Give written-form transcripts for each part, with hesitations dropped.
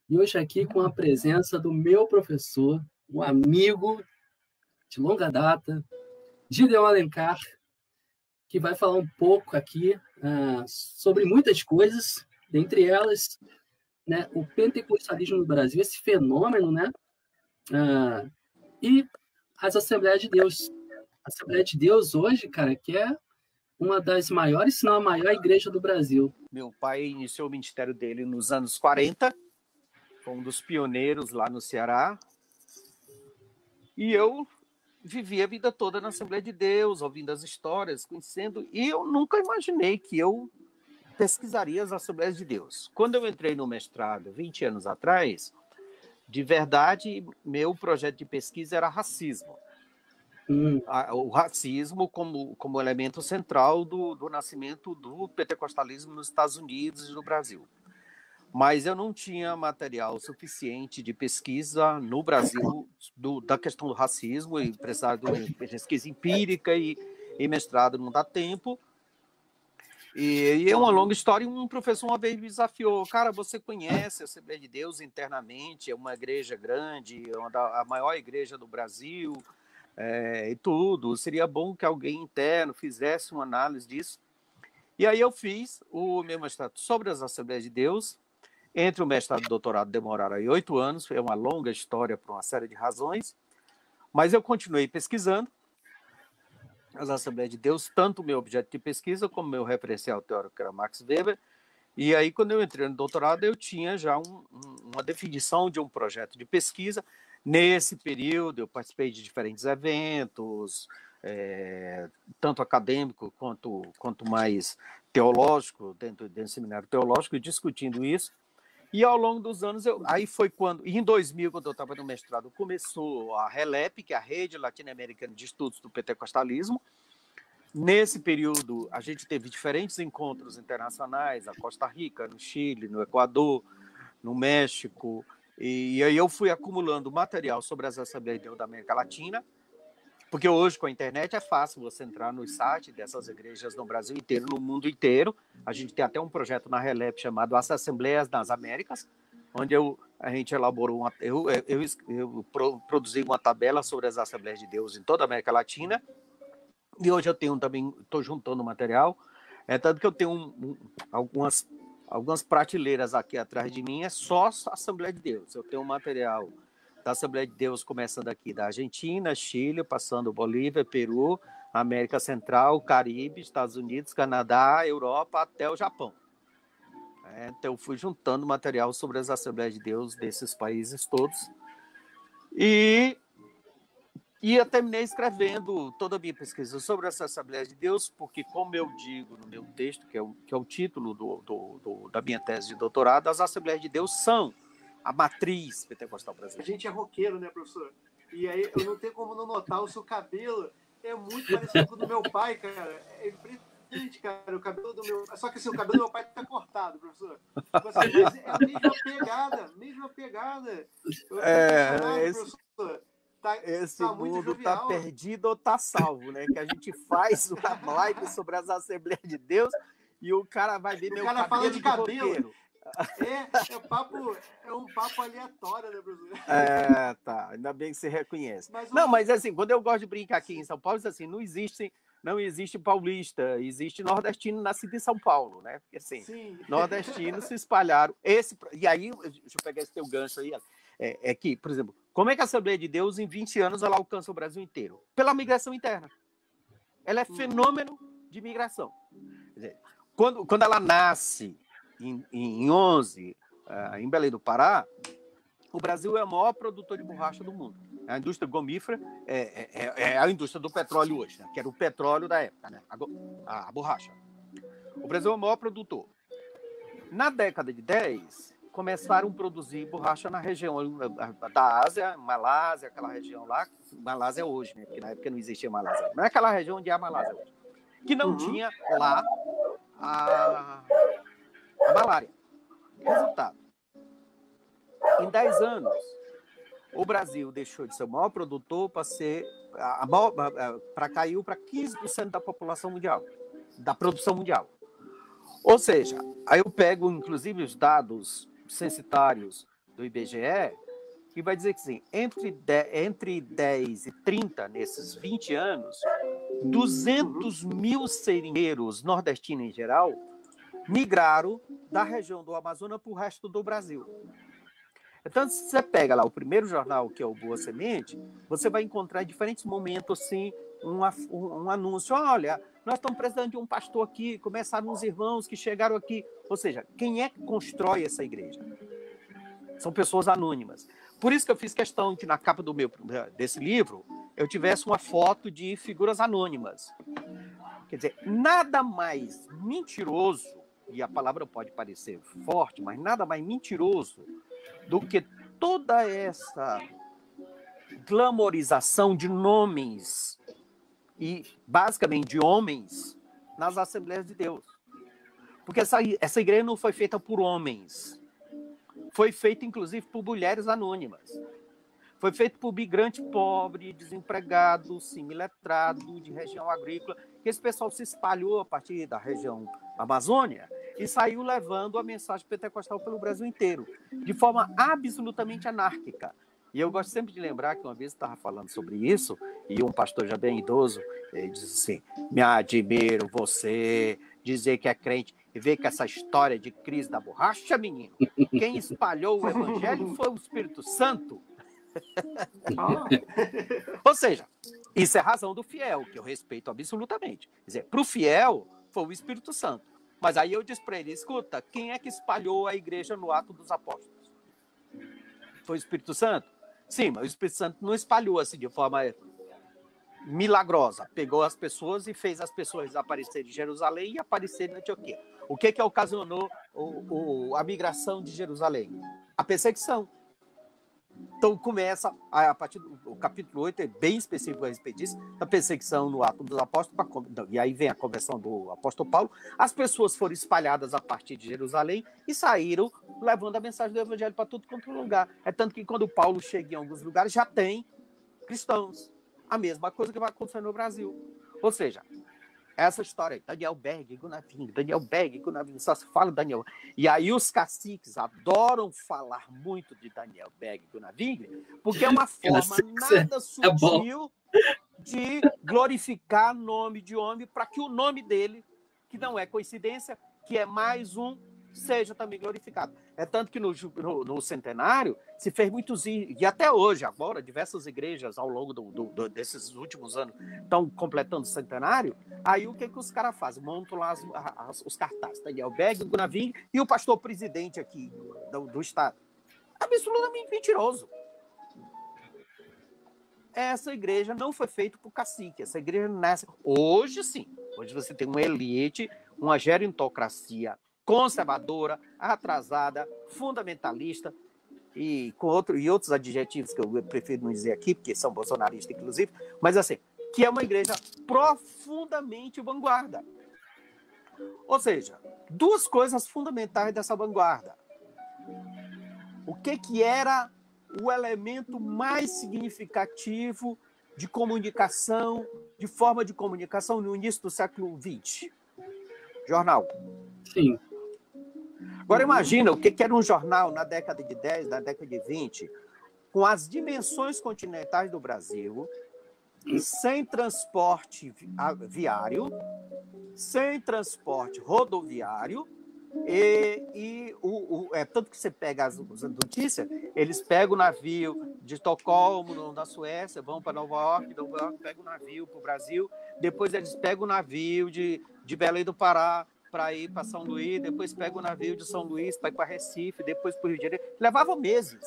E hoje aqui com a presença do meu professor, um amigo de longa data, Gideon Alencar, que vai falar um pouco aqui sobre muitas coisas, dentre elas, né, o pentecostalismo no Brasil, esse fenômeno, né, e as Assembleias de Deus. A Assembleia de Deus hoje, cara, que é uma das maiores, se não a maior igreja do Brasil. Meu pai iniciou o ministério dele nos anos 40, foi um dos pioneiros lá no Ceará, e eu vivi a vida toda na Assembleia de Deus, ouvindo as histórias, conhecendo, e eu nunca imaginei que eu pesquisaria as Assembleias de Deus. Quando eu entrei no mestrado, 20 anos atrás, de verdade, meu projeto de pesquisa era racismo. O racismo como elemento central do nascimento do pentecostalismo nos Estados Unidos e no Brasil. Mas eu não tinha material suficiente de pesquisa no Brasil da questão do racismo, e precisava de uma pesquisa empírica e mestrado não dá tempo. E é uma longa história, e um professor uma vez me desafiou: cara, você conhece a Assembleia de Deus internamente, é uma igreja grande, a maior igreja do Brasil, e tudo, seria bom que alguém interno fizesse uma análise disso. E aí eu fiz o meu mestrado sobre as Assembleias de Deus. Entre o mestrado e o doutorado demoraram aí 8 anos, é uma longa história por uma série de razões, mas eu continuei pesquisando as Assembleias de Deus, tanto o meu objeto de pesquisa como o meu referencial teórico, que era Max Weber. E aí, quando eu entrei no doutorado, eu tinha já uma definição de um projeto de pesquisa. Nesse período, eu participei de diferentes eventos, tanto acadêmico quanto mais teológico, dentro do seminário teológico, discutindo isso. E ao longo dos anos, aí foi quando, em 2000, quando eu estava no mestrado, começou a RELEP, que é a Rede Latino-Americana de Estudos do Pentecostalismo. Nesse período, a gente teve diferentes encontros internacionais, na Costa Rica, no Chile, no Equador, no México, e aí eu fui acumulando material sobre as Assembleias de Deus da América Latina, porque hoje, com a internet, é fácil você entrar no site dessas igrejas no Brasil inteiro, no mundo inteiro. A gente tem até um projeto na RELEP chamado As Assembleias das Américas, onde a gente elaborou, eu produzi uma tabela sobre as Assembleias de Deus em toda a América Latina, e hoje eu tenho também, estou juntando material, tanto que eu tenho algumas prateleiras aqui atrás de mim, é só a Assembleia de Deus. Eu tenho um material da Assembleia de Deus, começando aqui da Argentina, Chile, passando Bolívia, Peru, América Central, Caribe, Estados Unidos, Canadá, Europa, até o Japão. Então, eu fui juntando material sobre as Assembleias de Deus desses países todos. E eu terminei escrevendo toda a minha pesquisa sobre as Assembleias de Deus, porque, como eu digo no meu texto, que é o título da minha tese de doutorado, as Assembleias de Deus são a matriz pentecostal brasileira. A gente é roqueiro, né, professor? E aí eu não tenho como não notar, o seu cabelo é muito parecido com o do meu pai, cara. É impressionante, cara, o cabelo do meu... Só que assim, o cabelo do meu pai tá cortado, professor. Mas é a mesma pegada. Professor. Esse mundo tá perdido ou tá salvo, né? Que a gente faz uma live sobre as Assembleias de Deus e o cara vai ver meu cabelo. O cara fala de cabelo. É um papo aleatório, né, professor? Tá. Ainda bem que você reconhece. Mas assim, quando eu gosto de brincar aqui em São Paulo, assim, não existe paulista, existe nordestino nascido em São Paulo, né? Porque assim, nordestinos se espalharam. E aí, deixa eu pegar esse teu gancho aí, que, por exemplo, como é que a Assembleia de Deus, em 20 anos, ela alcança o Brasil inteiro? Pela migração interna. Ela é fenômeno de migração. Quer dizer, quando ela nasce em 11, em Belém do Pará, o Brasil é o maior produtor de borracha do mundo. A indústria gomífera é a indústria do petróleo hoje, né? Que era o petróleo da época, né? A borracha. O Brasil é o maior produtor. Na década de 10, começaram a produzir borracha na região da Ásia, Malásia, aquela região lá. Malásia hoje, né? Porque na época não existia Malásia. Não é aquela região onde é a Malásia hoje. Que não tinha lá a malária. Resultado: em 10 anos, o Brasil deixou de ser o maior produtor para caiu para 15% da população mundial, da produção mundial. Ou seja, aí eu pego, inclusive, os dados censitários do IBGE, que vai dizer que sim, entre 10 e 30, nesses 20 anos, 200 mil seringueiros nordestinos em geral migraram da região do Amazonas para o resto do Brasil. Então, se você pega lá o primeiro jornal, que é o Boa Semente, você vai encontrar em diferentes momentos assim, um anúncio. Olha, nós estamos precisando de um pastor aqui, começaram uns irmãos que chegaram aqui. Ou seja, quem é que constrói essa igreja? São pessoas anônimas. Por isso que eu fiz questão que na capa desse livro eu tivesse uma foto de figuras anônimas. Quer dizer, nada mais mentiroso, e a palavra pode parecer forte, mas nada mais mentiroso do que toda essa glamorização de nomes e, basicamente, de homens nas Assembleias de Deus. Porque essa igreja não foi feita por homens. Foi feita, inclusive, por mulheres anônimas. Foi feito por migrante pobre, desempregado, semiletrado, de região agrícola, que esse pessoal se espalhou a partir da região Amazônia e saiu levando a mensagem pentecostal pelo Brasil inteiro, de forma absolutamente anárquica. E eu gosto sempre de lembrar que uma vez eu estava falando sobre isso, e um pastor já bem idoso disse assim: me admiro você dizer que é crente e ver que essa história de crise da borracha, menino, quem espalhou o evangelho foi o Espírito Santo. Ou seja, isso é razão do fiel, que eu respeito absolutamente. Quer dizer, para o fiel, foi o Espírito Santo. Mas aí eu disse para ele: escuta, quem é que espalhou a igreja no Ato dos Apóstolos? Foi o Espírito Santo? Sim, mas o Espírito Santo não espalhou assim de forma milagrosa. Pegou as pessoas e fez as pessoas aparecerem em Jerusalém e aparecerem na Antioquia. O que ocasionou a migração de Jerusalém? A perseguição. Então começa, a partir do capítulo 8, é bem específico a respeito disso, a perseguição no Ato dos Apóstolos, e aí vem a conversão do apóstolo Paulo. As pessoas foram espalhadas a partir de Jerusalém e saíram levando a mensagem do evangelho para tudo quanto é lugar. É tanto que quando Paulo chega em alguns lugares, já tem cristãos. A mesma coisa que vai acontecer no Brasil. Ou seja, essa história aí, Daniel Berg, Daniel Berg, só se fala Daniel. E aí os caciques adoram falar muito de Daniel Berg e Gunaving, porque é uma forma nada sutil de glorificar nome de homem para que o nome dele, que não é coincidência, que é mais um, seja também glorificado. É tanto que no centenário se fez muitos, e até hoje, agora, diversas igrejas ao longo desses últimos anos estão completando o centenário. Aí o que os caras fazem? Montam lá os cartazes, Daniel Berg, Gunaving e o pastor presidente aqui do estado. Absolutamente mentiroso. Essa igreja não foi feita por cacique, essa igreja nasce. Hoje sim, hoje você tem uma elite, uma gerontocracia conservadora, atrasada, fundamentalista, e outros adjetivos que eu prefiro não dizer aqui, porque são bolsonaristas, inclusive, mas assim, que é uma igreja profundamente vanguarda. Ou seja, duas coisas fundamentais dessa vanguarda. O que era o elemento mais significativo de comunicação, de forma de comunicação no início do século XX? Jornal. Sim. Agora imagina o que era um jornal na década de 10, na década de 20, com as dimensões continentais do Brasil, sem transporte viário, sem transporte rodoviário, tanto que você pega as notícias, eles pegam o navio de Estocolmo, na Suécia, vão para Nova York pegam o navio para o Brasil, depois eles pegam o navio de Belém do Pará para ir para São Luís, depois pegam o navio de São Luís para ir para Recife, depois para o Rio de Janeiro. Levava meses.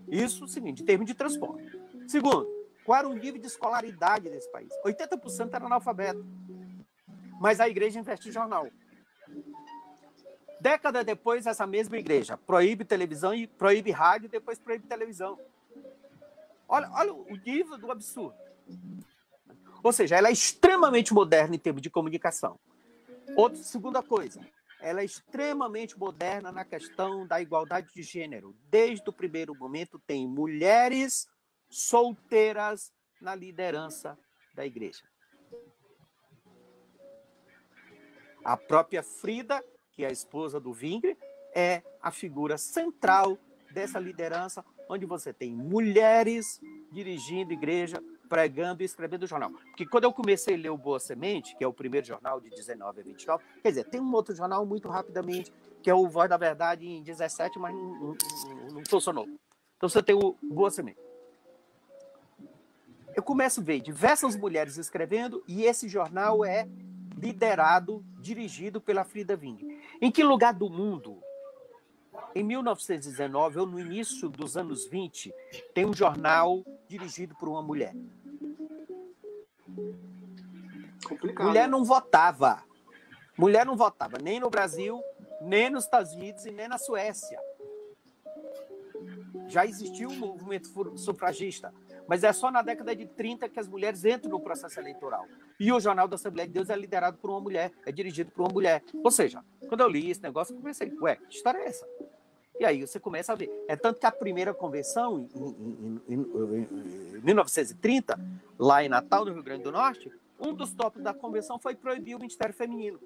Isso, seguinte, em termos de transporte. Segundo, qual era o nível de escolaridade desse país? 80% era analfabeto. Mas a igreja investe em jornal. Década depois, essa mesma igreja proíbe televisão e proíbe rádio, depois proíbe televisão. Olha o nível do absurdo. Ou seja, ela é extremamente moderna em termos de comunicação. Segunda coisa, ela é extremamente moderna na questão da igualdade de gênero. Desde o primeiro momento, tem mulheres solteiras na liderança da igreja. A própria Frida, que é a esposa do Wingre, é a figura central dessa liderança, onde você tem mulheres dirigindo igreja, pregando e escrevendo jornal. Porque quando eu comecei a ler o Boa Semente, que é o primeiro jornal de 19 a 29, quer dizer, tem um outro jornal muito rapidamente, que é o Voz da Verdade em 17, mas não funcionou. Então você tem o Boa Semente. Eu começo a ver diversas mulheres escrevendo e esse jornal é liderado, dirigido pela Frida Wing. Em que lugar do mundo, em 1919, ou no início dos anos 20, tem um jornal dirigido por uma mulher? Complicado. Mulher não votava. Mulher não votava nem no Brasil, nem nos Estados Unidos e nem na Suécia. Já existia um movimento sufragista, mas é só na década de 30 que as mulheres entram no processo eleitoral. E o Jornal da Assembleia de Deus é liderado por uma mulher, é dirigido por uma mulher. Ou seja, quando eu li esse negócio, eu comecei, ué, que história é essa? E aí você começa a ver. É tanto que a primeira convenção, em 1930, lá em Natal, no Rio Grande do Norte, um dos tópicos da convenção foi proibir o ministério feminino.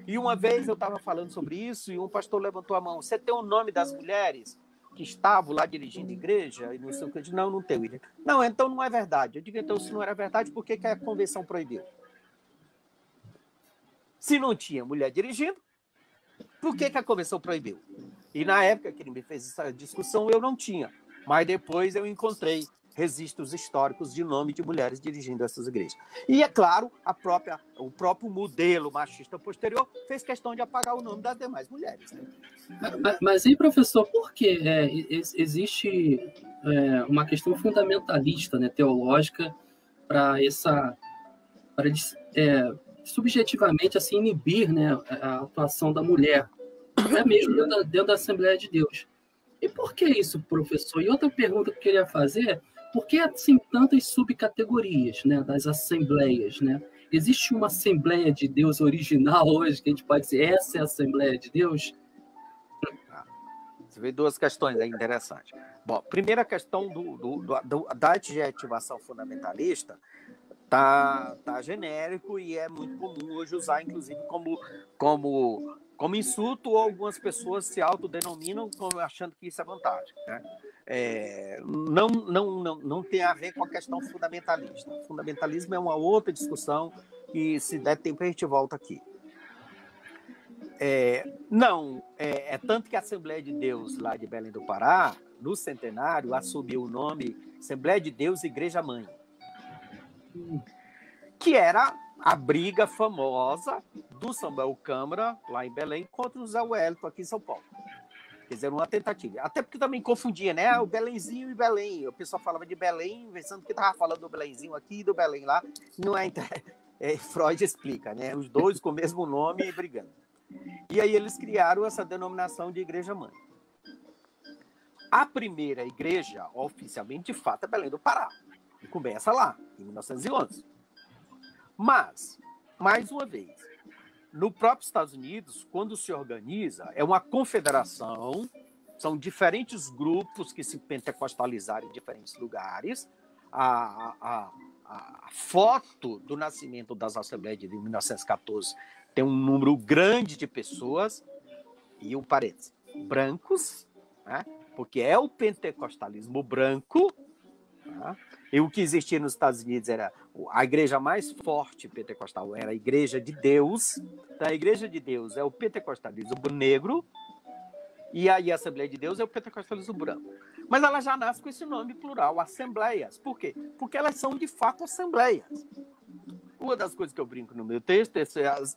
E uma vez eu estava falando sobre isso e um pastor levantou a mão. Você tem o nome das mulheres que estavam lá dirigindo igreja? E não sei o que. Eu disse, não tem. Não, então não é verdade. Eu digo, então, se não era verdade, por que a convenção proibiu? Se não tinha mulher dirigindo, por que a convenção proibiu? E na época que ele me fez essa discussão, eu não tinha. Mas depois eu encontrei registros históricos de nome de mulheres dirigindo essas igrejas. E, é claro, o próprio modelo machista posterior fez questão de apagar o nome das demais mulheres. Né? Mas aí, professor, por que existe uma questão fundamentalista, né, teológica, para subjetivamente assim, inibir, né, a atuação da mulher, até mesmo dentro da Assembleia de Deus? E por que isso, professor? E outra pergunta que eu queria fazer, por que assim, tantas subcategorias, né, das assembleias? Né? Existe uma Assembleia de Deus original hoje, que a gente pode dizer, essa é a Assembleia de Deus? Você vê duas questões aí interessantes. Bom, primeira questão da adjetivação fundamentalista tá genérico e é muito comum hoje usar, inclusive, como insulto, ou algumas pessoas se autodenominam como achando que isso é vantagem. Né? Não tem a ver com a questão fundamentalista. Fundamentalismo é uma outra discussão e, se der tempo, a gente volta aqui. É tanto que a Assembleia de Deus, lá de Belém do Pará, no centenário, assumiu o nome Assembleia de Deus Igreja Mãe, que era a briga famosa do Samuel Câmara, lá em Belém, contra o Zé Wellington, aqui em São Paulo. Quer dizer, uma tentativa. Até porque também confundia, né? O Belenzinho e Belém. O pessoal falava de Belém, pensando que estava falando do Belenzinho aqui e do Belém lá. Não é... Freud explica, né? Os dois com o mesmo nome brigando. E aí eles criaram essa denominação de Igreja Mãe. A primeira igreja, oficialmente, de fato, é Belém do Pará. E começa lá, em 1911. Mas, mais uma vez, no próprio Estados Unidos, quando se organiza, é uma confederação, são diferentes grupos que se pentecostalizaram em diferentes lugares. A foto do nascimento das Assembleias de 1914 tem um número grande de pessoas, e um parênteses, brancos, né? Porque é o pentecostalismo branco, tá? E o que existia nos Estados Unidos era a igreja mais forte pentecostal, era a Igreja de Deus. Então, a Igreja de Deus é o pentecostalismo negro, e aí a Assembleia de Deus é o pentecostalismo branco. Mas ela já nasce com esse nome plural, assembleias. Por quê? Porque elas são, de fato, assembleias. Uma das coisas que eu brinco no meu texto é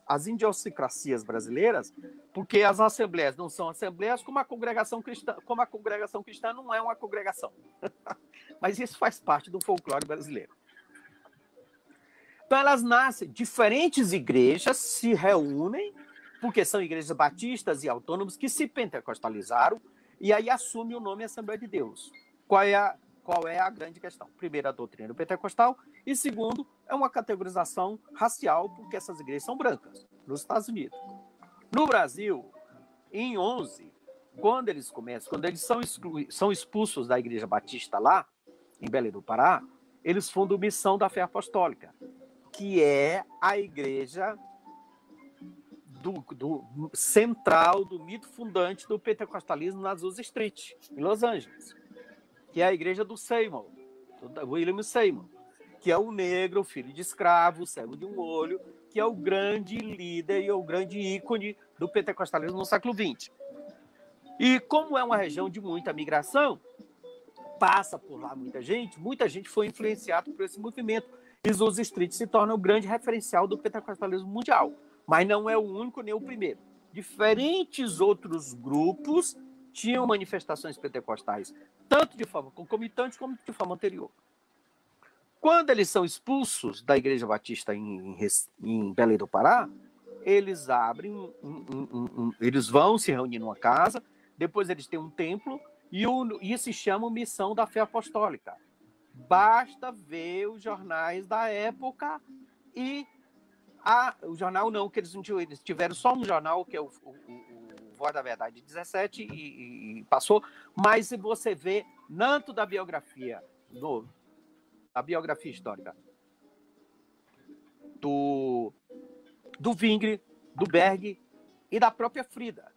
as idiosincrasias brasileiras, porque as assembleias não são assembleias como a congregação cristã não é uma congregação. Mas isso faz parte do folclore brasileiro. Então elas nascem, diferentes igrejas se reúnem, porque são igrejas batistas e autônomas que se pentecostalizaram, e aí assume o nome Assembleia de Deus. Qual é a grande questão? Primeiro, a doutrina pentecostal, e segundo, é uma categorização racial, porque essas igrejas são brancas, nos Estados Unidos. No Brasil, em 11, quando eles são expulsos da Igreja Batista lá, em Belém do Pará, eles fundam Missão da Fé Apostólica, que é a igreja central, do mito fundante do pentecostalismo na Azusa Street, em Los Angeles, que é a igreja do Seymour, do William Seymour, que é o negro, filho de escravo, cego de um olho, que é o grande líder e o grande ícone do pentecostalismo no século XX. E como é uma região de muita migração, passa por lá muita gente foi influenciada por esse movimento. E Azusa Street se torna o grande referencial do pentecostalismo mundial. Mas não é o único nem o primeiro. Diferentes outros grupos tinham manifestações pentecostais, tanto de forma concomitante como de forma anterior. Quando eles são expulsos da Igreja Batista em Belém do Pará, eles abrem, eles vão se reunir numa casa, depois eles têm um templo, e se chama Missão da Fé Apostólica. Basta ver os jornais da época e o jornal não, que eles tiveram só um jornal, que é o Voz da Verdade 17, e passou, mas se você vê tanto da biografia, a biografia histórica do Wingre, do Berg e da própria Frida,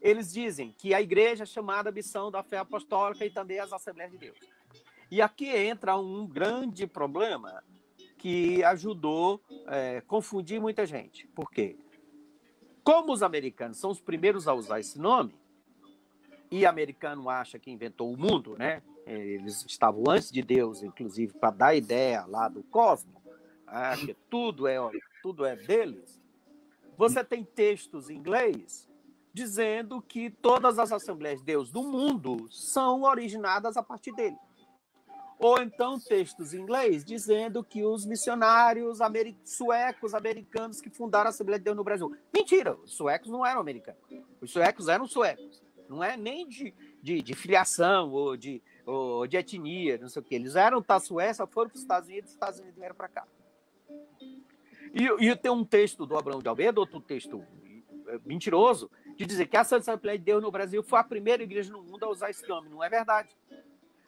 eles dizem que a igreja é chamada Missão da Fé Apostólica e também as Assembleias de Deus. E aqui entra um grande problema que ajudou a confundir muita gente. Por quê? Como os americanos são os primeiros a usar esse nome, e americano acha que inventou o mundo, né? Eles estavam antes de Deus, inclusive, para dar a ideia lá do cosmos, que tudo é deles. Você tem textos em inglês dizendo que todas as Assembleias de Deus do mundo são originadas a partir dele. Ou então textos em inglês dizendo que os missionários suecos americanos que fundaram a Assembleia de Deus no Brasil. Mentira, os suecos não eram americanos. Os suecos eram suecos. Não é nem de filiação ou de etnia, não sei o quê. Eles eram da Suécia, foram para os Estados Unidos vieram para cá. E tem um texto do Abraão de Almeida, outro texto mentiroso, de dizer que a Assembleia de Deus no Brasil foi a primeira igreja no mundo a usar esse nome. Não é verdade.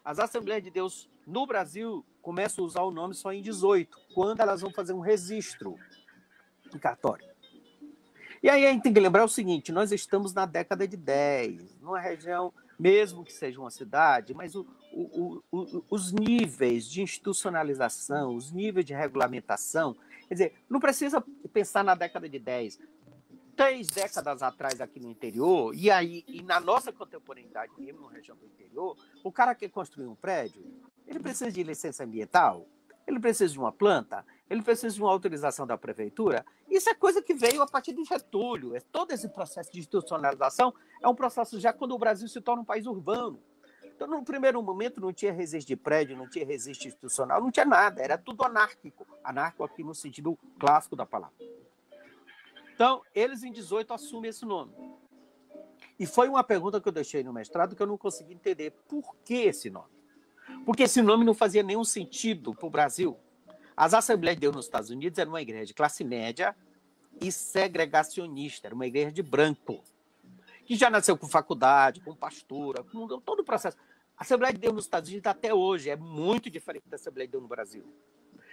As Assembleias de Deus no Brasil começam a usar o nome só em 18, quando elas vão fazer um registro em cartório. E aí a gente tem que lembrar o seguinte, nós estamos na década de 10, numa região, mesmo que seja uma cidade, mas os níveis de institucionalização, os níveis de regulamentação, quer dizer, não precisa pensar na década de 10. 3 décadas atrás aqui no interior, e na nossa contemporaneidade mesmo, na região do interior, o cara que construir um prédio, ele precisa de licença ambiental, ele precisa de uma planta, ele precisa de uma autorização da prefeitura. Isso é coisa que veio a partir de Getúlio. Todo esse processo de institucionalização é um processo já quando o Brasil se torna um país urbano. Então, no primeiro momento, não tinha registro de prédio, não tinha registro institucional, não tinha nada, era tudo anárquico. Anárquico aqui no sentido clássico da palavra. Então, eles em 18 assumem esse nome. E foi uma pergunta que eu deixei no mestrado que eu não consegui entender. Por que esse nome? Porque esse nome não fazia nenhum sentido para o Brasil. As Assembleias de Deus nos Estados Unidos eram uma igreja de classe média e segregacionista, era uma igreja de branco, que já nasceu com faculdade, com pastora, com todo o processo. A Assembleia de Deus nos Estados Unidos até hoje é muito diferente da Assembleia de Deus no Brasil.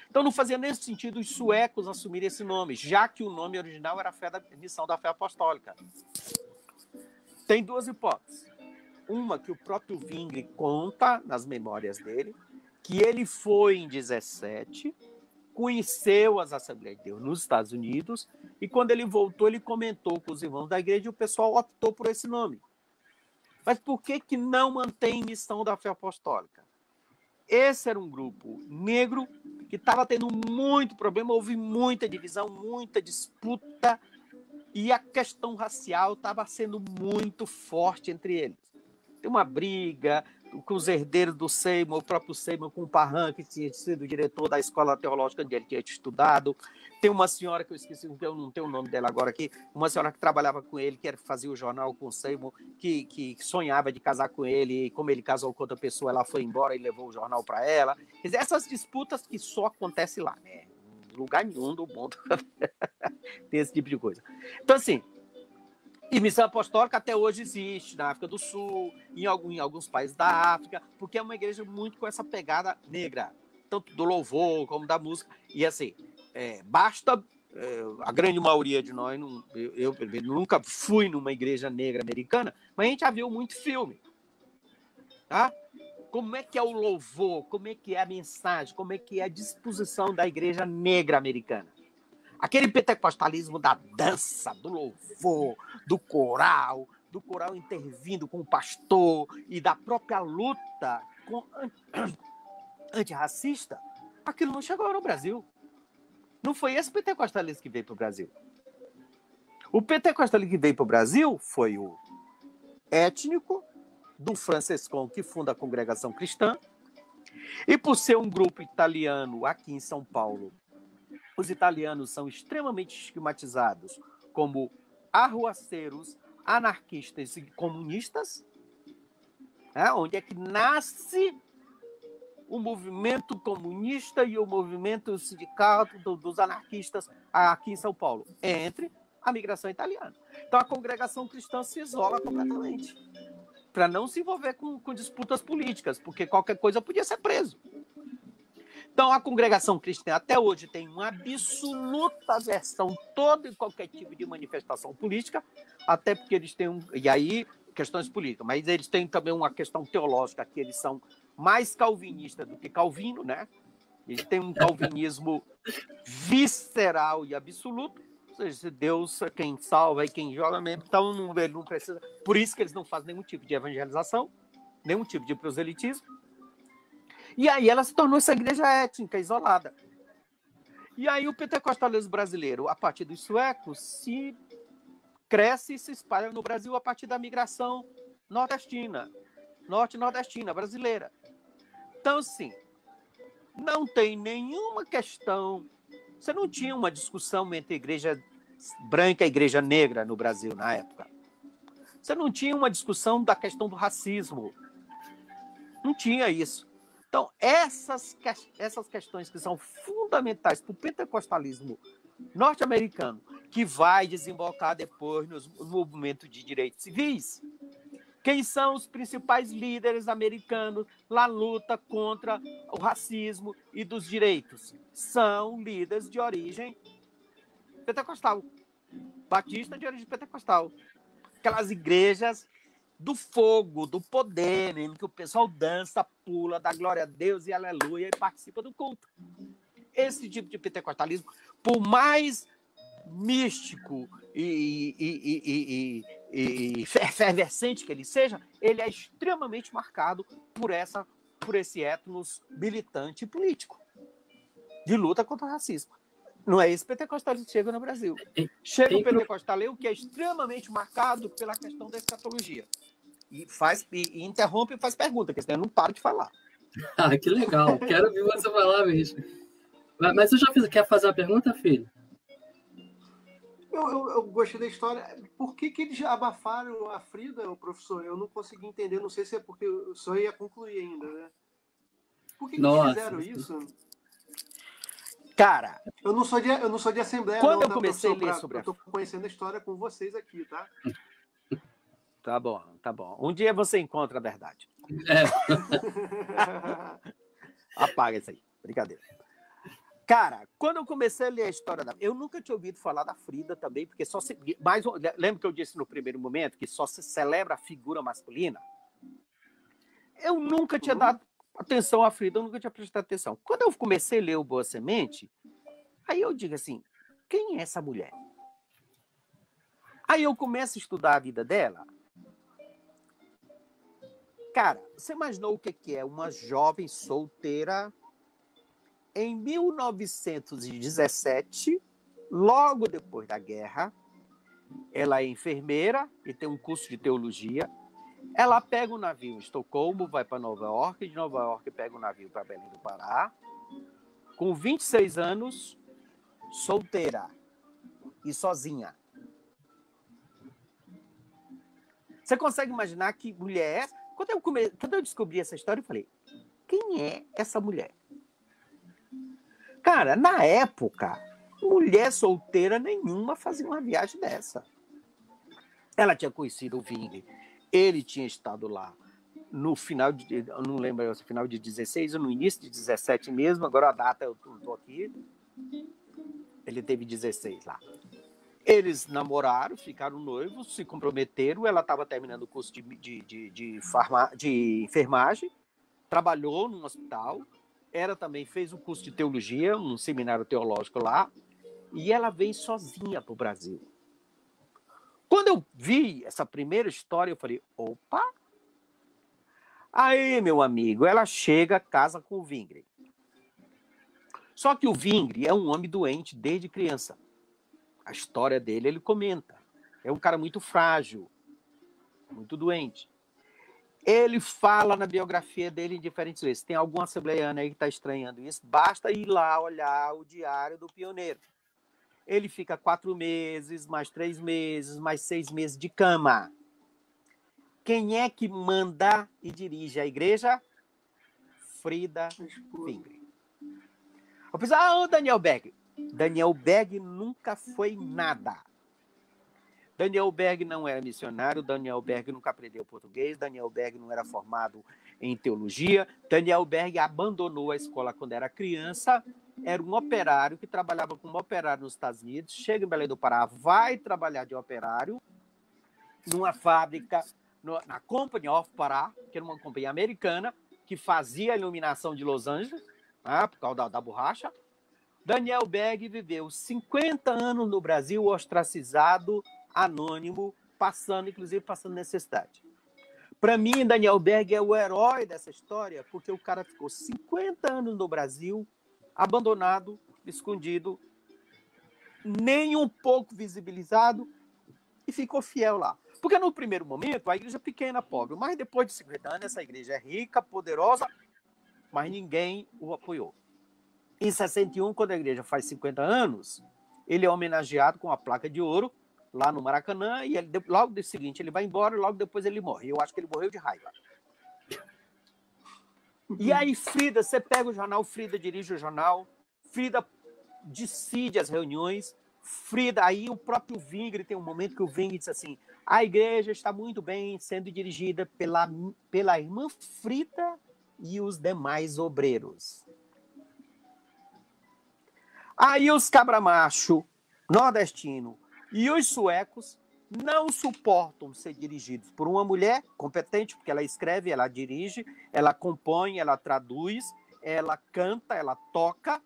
Então, não fazia nem sentido os suecos assumirem esse nome, já que o nome original era a Missão da Fé Apostólica. Tem 2 hipóteses. Uma que o próprio Wingre conta nas memórias dele, que ele foi em 17, conheceu as Assembleias de Deus nos Estados Unidos, e quando ele voltou, ele comentou com os irmãos da igreja e o pessoal optou por esse nome. Mas por que não mantém Missão da Fé Apostólica? Esse era um grupo negro que estava tendo muito problema, houve muita divisão, muita disputa, e a questão racial estava sendo muito forte entre eles. Tem uma briga com os herdeiros do Seymour, o próprio Seymour com o Parham, que tinha sido diretor da escola teológica onde ele tinha estudado. Tem uma senhora que eu esqueci, eu não tenho o nome dela agora aqui, uma senhora que trabalhava com ele, que fazia o jornal com o Seymour, que sonhava de casar com ele, e como ele casou com outra pessoa, ela foi embora e levou o jornal para ela. Quer dizer, essas disputas que só acontecem lá, né? Em lugar nenhum do mundo tem esse tipo de coisa. Então, assim, e missão apostólica até hoje existe na África do Sul, em alguns países da África, porque é uma igreja muito com essa pegada negra, tanto do louvor como da música. E assim, basta a grande maioria de nós, eu nunca fui numa igreja negra americana, mas a gente já viu muito filme. Tá? Como é que é o louvor, como é que é a mensagem, como é que é a disposição da igreja negra americana. Aquele pentecostalismo da dança, do louvor, do coral intervindo com o pastor e da própria luta antirracista, aquilo não chegou no Brasil. Não foi esse pentecostalismo que veio para o Brasil. O pentecostalismo que veio para o Brasil foi o étnico, do Franciscão, que funda a Congregação Cristã, e por ser um grupo italiano aqui em São Paulo, os italianos são extremamente estigmatizados como arruaceiros, anarquistas e comunistas, onde é que nasce o movimento comunista e o movimento sindical dos anarquistas aqui em São Paulo, entre a migração italiana. Então a Congregação Cristã se isola completamente, para não se envolver com disputas políticas, porque qualquer coisa podia ser preso. Então, a Congregação Cristã até hoje tem uma absoluta aversão todo e qualquer tipo de manifestação política, até porque eles têm, e aí, questões políticas, mas eles têm também uma questão teológica, que eles são mais calvinistas do que Calvino, né? Eles têm um calvinismo visceral e absoluto, ou seja, Deus é quem salva e quem joga mesmo, então ele não precisa. Por isso que eles não fazem nenhum tipo de evangelização, nenhum tipo de proselitismo. E aí ela se tornou essa igreja étnica, isolada. E aí o pentecostalismo brasileiro, a partir dos suecos, se cresce e se espalha no Brasil a partir da migração nordestina, norte-nordestina, brasileira. Então, assim, não tem nenhuma questão. Você não tinha uma discussão entre a igreja branca e a igreja negra no Brasil na época. Você não tinha uma discussão da questão do racismo. Não tinha isso. Então, essas questões que são fundamentais para o pentecostalismo norte-americano, que vai desembocar depois no movimento de direitos civis, quem são os principais líderes americanos na luta contra o racismo e dos direitos? São líderes de origem pentecostal, batista de origem pentecostal. Aquelas igrejas do fogo, do poder, em que o pessoal dança, pula, dá glória a Deus e aleluia e participa do culto. Esse tipo de pentecostalismo, por mais místico e efervescente que ele seja, ele é extremamente marcado por esse etnos militante e político de luta contra o racismo. Não é esse pentecostalismo que chega no Brasil. Chega o pentecostalismo que é extremamente marcado pela questão da escatologia. E interrompe e faz pergunta, porque eu não paro de falar. Ah, que legal. Quero ouvir você falar mesmo. Mas eu já fiz. Quer fazer uma pergunta, filho? Eu gostei da história. Por que eles abafaram a Frida, professor? Eu não consegui entender. Não sei se é porque eu só ia concluir ainda, né? Por que eles fizeram isso? Cara, eu não sou de assembleia. Quando não, eu comecei a ler sobre eu estou conhecendo a história com vocês aqui, tá? Tá bom, tá bom. Um dia você encontra a verdade. Apaga isso aí, brincadeira. Cara, quando eu comecei a ler a história eu nunca tinha ouvido falar da Frida também, porque só se... Lembra que eu disse no primeiro momento que só se celebra a figura masculina? Eu nunca tinha dado atenção à Frida, eu nunca tinha prestado atenção. Quando eu comecei a ler o Boa Semente, aí eu digo assim, quem é essa mulher? Aí eu começo a estudar a vida dela. Cara, você imaginou o que é uma jovem solteira em 1917, logo depois da guerra? Ela é enfermeira e tem um curso de teologia. Ela pega um navio em Estocolmo, vai para Nova York, de Nova York pega um navio para Belém do Pará, com 26 anos, solteira e sozinha. Você consegue imaginar que mulher é essa? Quando eu descobri essa história, eu falei, quem é essa mulher? Cara, na época, mulher solteira nenhuma fazia uma viagem dessa. Ela tinha conhecido o Ving, ele tinha estado lá no final de, eu não lembro se final de 16 ou no início de 17 mesmo, agora a data eu estou aqui. Ele teve 16 lá. Eles namoraram, ficaram noivos, se comprometeram. Ela estava terminando o curso de enfermagem, trabalhou num hospital. Ela também fez um curso de teologia, um seminário teológico lá. E ela veio sozinha para o Brasil. Quando eu vi essa primeira história, eu falei, opa! Aí, meu amigo, ela chega, casa com o Vingre. Só que o Vingre é um homem doente desde criança. A história dele, ele comenta. É um cara muito frágil, muito doente. Ele fala na biografia dele em diferentes vezes. Tem algum assembleiano aí que está estranhando isso? Basta ir lá olhar o diário do pioneiro. Ele fica 4 meses, mais 3 meses, mais 6 meses de cama. Quem é que manda e dirige a igreja? Frida Vingre. Eu pensei, o Daniel Berg. Daniel Berg nunca foi nada. Daniel Berg não era missionário, Daniel Berg nunca aprendeu português, Daniel Berg não era formado em teologia, Daniel Berg abandonou a escola quando era criança, era um operário que trabalhava como operário nos Estados Unidos, chega em Belém do Pará, vai trabalhar de operário numa fábrica, na Company of Pará, que era uma companhia americana, que fazia a iluminação de Los Angeles, por causa da borracha. Daniel Berg viveu 50 anos no Brasil, ostracizado, anônimo, inclusive passando necessidade. Para mim, Daniel Berg é o herói dessa história, porque o cara ficou 50 anos no Brasil, abandonado, escondido, nem um pouco visibilizado, e ficou fiel lá. Porque no primeiro momento, a igreja é pequena, pobre, mas depois de 50 anos, essa igreja é rica, poderosa, mas ninguém o apoiou. Em 61, quando a igreja faz 50 anos, ele é homenageado com a placa de ouro lá no Maracanã, e logo do seguinte ele vai embora, e logo depois ele morre. Eu acho que ele morreu de raiva. E aí, Frida, você pega o jornal, Frida dirige o jornal, Frida decide as reuniões, Frida, aí o próprio Vingre, tem um momento que o Vingre diz assim, a igreja está muito bem sendo dirigida pela irmã Frida e os demais obreiros. Aí os cabra-macho, nordestino e os suecos não suportam ser dirigidos por uma mulher competente, porque ela escreve, ela dirige, ela compõe, ela traduz, ela canta, ela toca.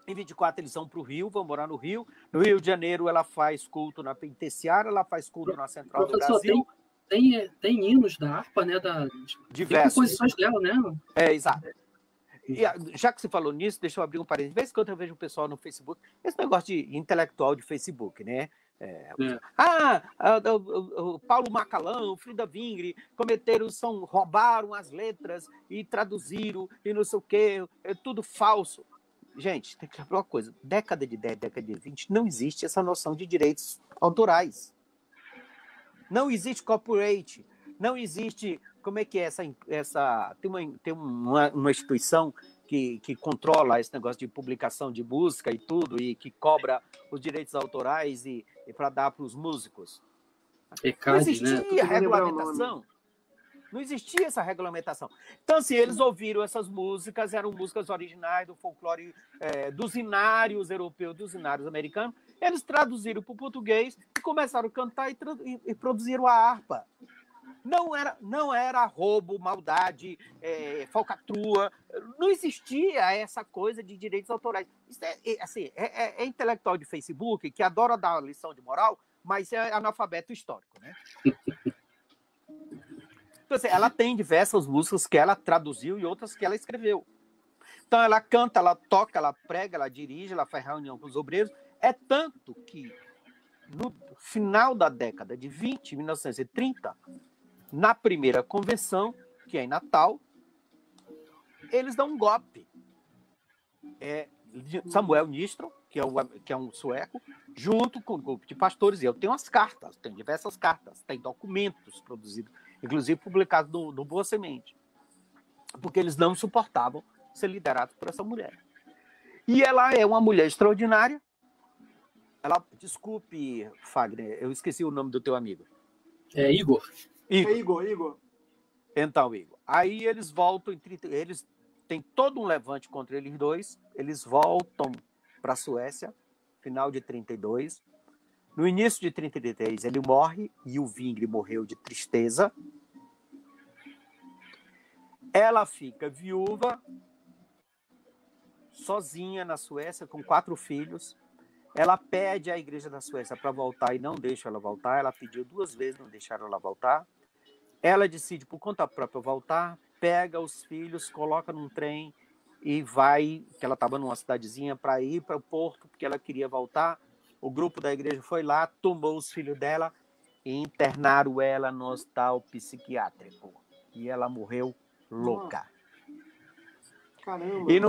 Em 24 eles vão para o Rio, vão morar no Rio. No Rio de Janeiro ela faz culto na penitenciária, ela faz culto na Central do Brasil. Tem hinos da harpa, né? Diversos. Tem composições dela, né? Exato. E, já que você falou nisso, deixa eu abrir um parênteses. De vez em quando eu vejo o pessoal no Facebook, esse negócio de intelectual de Facebook, né? O Paulo Macalão, Frida Vingre roubaram as letras e traduziram e não sei o quê, é tudo falso. Gente, tem que lembrar uma coisa, década de 10, década de 20, não existe essa noção de direitos autorais. Não existe copyright, não existe, como é que é tem uma instituição que controla esse negócio de publicação de música e tudo, e que cobra os direitos autorais e para dar para os músicos. Não existia regulamentação. Não existia essa regulamentação. Então, assim, eles ouviram essas músicas, eram músicas originais do folclore dos inários europeus, dos inários americanos. Eles traduziram para o português e começaram a cantar e produziram a harpa. Não era roubo, maldade, falcatrua. Não existia essa coisa de direitos autorais. Isso é intelectual de Facebook que adora dar lição de moral, mas é analfabeto histórico, né? Então, assim, ela tem diversas músicas que ela traduziu e outras que ela escreveu. Então, ela canta, ela toca, ela prega, ela dirige, ela faz reunião com os obreiros. É tanto que, no final da década de 1930, na primeira convenção, que é em Natal, eles dão um golpe. Samuel Nistro, que é um sueco, junto com um grupo de pastores, e eu tenho as cartas, tem diversas cartas, tem documentos produzidos, inclusive publicados no Boa Semente, porque eles não suportavam ser liderados por essa mulher. E ela é uma mulher extraordinária. Desculpe, Fagner, eu esqueci o nome do teu amigo. Igor. Igor. Então, Igor. Aí eles voltam, eles têm todo um levante contra eles dois, eles voltam para a Suécia, final de 32. No início de 33, ele morre, e o Zwingli morreu de tristeza. Ela fica viúva, sozinha na Suécia, com 4 filhos. Ela pede à igreja da Suécia para voltar e não deixa ela voltar. Ela pediu 2 vezes, não deixaram ela voltar. Ela decide, por conta própria, voltar, pega os filhos, coloca num trem e vai, que ela estava numa cidadezinha, para ir para o porto, porque ela queria voltar. O grupo da igreja foi lá, tomou os filhos dela e internaram ela no hospital psiquiátrico. E ela morreu louca. Caramba. E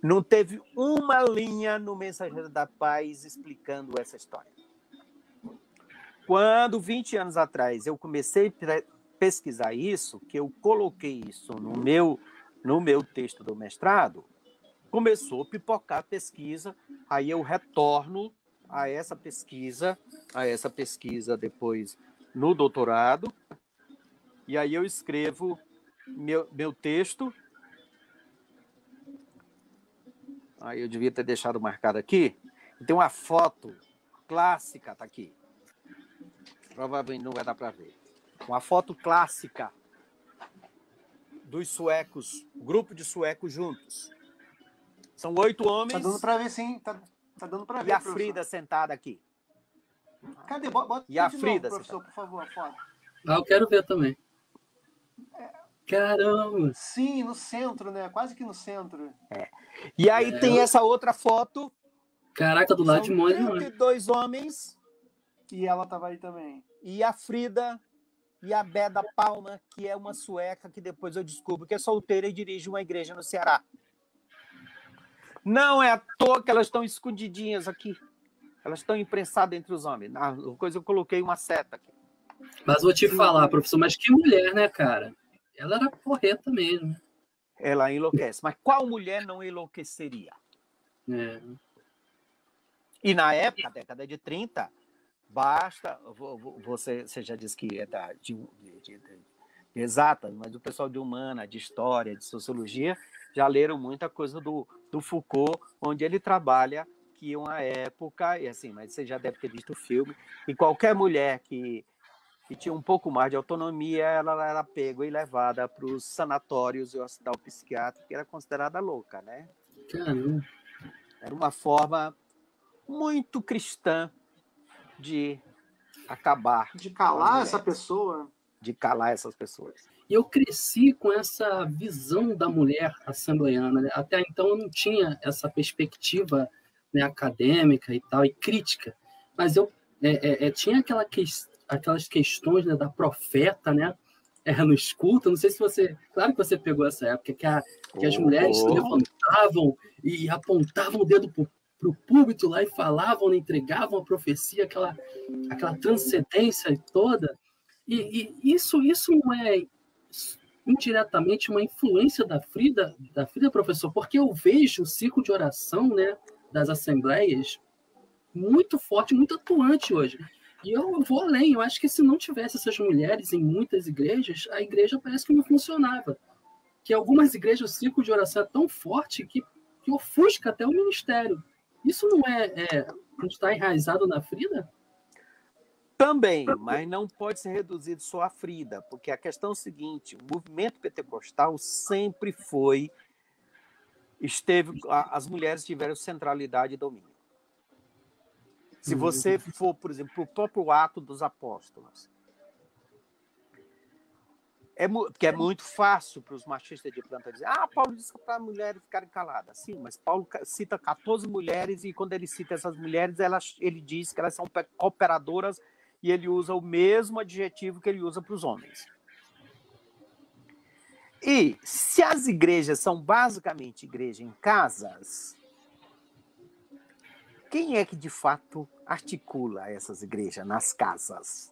não teve uma linha no Mensageiro da Paz explicando essa história. Quando, 20 anos atrás, eu comecei a pesquisar isso, que eu coloquei isso no meu texto do mestrado, começou a pipocar a pesquisa, aí eu retorno a essa pesquisa depois no doutorado, e aí eu escrevo meu texto. Aí eu devia ter deixado marcado aqui. Tem uma foto clássica, tá aqui. Provavelmente não vai dar para ver. Uma foto clássica dos suecos, grupo de suecos juntos. São 8 homens. Tá dando para ver, sim. Tá dando para ver, e a professor. Frida sentada aqui. Cadê? Bota E a de Frida, novo, professor, por favor, a foto. Eu quero ver também. Caramba! Sim, no centro, né? Quase que no centro. E aí tem essa outra foto. Caraca, do lado de São Mônica, mano. 32 homens. E ela tava aí também. E a Frida e a Beda Palma, que é uma sueca que depois eu descubro que é solteira e dirige uma igreja no Ceará. Não é à toa que elas estão escondidinhas aqui. Elas estão imprensadas entre os homens. Na coisa eu coloquei uma seta aqui. Mas vou te falar, professor, mas que mulher, né, cara? Ela era porreta mesmo. Ela enlouquece. Mas qual mulher não enlouqueceria? É. E na época, década de 30, basta... Você já disse que é de exata, mas o pessoal de humana, de história, de sociologia, já leram muita coisa do Foucault, onde ele trabalha que uma época, e assim, mas você já deve ter visto o filme, e qualquer mulher que tinha um pouco mais de autonomia, ela era pega e levada para os sanatórios e o hospital psiquiátrico, que era considerada louca, né? Caramba. Era uma forma muito cristã de acabar. De calar essa pessoa. De calar essas pessoas. E eu cresci com essa visão da mulher assembleiana, né? Até então eu não tinha essa perspectiva, né, acadêmica e tal, e crítica. Mas eu tinha aquelas questões, né, da profeta, né? No escuta, não sei se você... Claro que você pegou essa época, que as mulheres se levantavam e apontavam o dedo para o púlpito lá e falavam, entregavam a profecia, aquela transcendência toda. E isso não é indiretamente uma influência da Frida, professor, porque eu vejo o ciclo de oração, né, das assembleias muito forte, muito atuante hoje. E eu vou além, eu acho que se não tivesse essas mulheres em muitas igrejas, a igreja parece que não funcionava. Que algumas igrejas o ciclo de oração é tão forte que ofusca até o ministério. Isso não está enraizado na Frida? Também, mas não pode ser reduzido só à Frida, porque a questão é o seguinte, o movimento pentecostal sempre as mulheres tiveram centralidade e domínio. Se você for, por exemplo, para o próprio Ato dos Apóstolos, que é muito fácil para os machistas de planta dizer Paulo disse para as mulheres ficarem caladas. Sim, mas Paulo cita 14 mulheres e quando ele cita essas mulheres, ele diz que elas são cooperadoras e ele usa o mesmo adjetivo que ele usa para os homens. E se as igrejas são basicamente igreja em casas, quem é que de fato articula essas igrejas nas casas?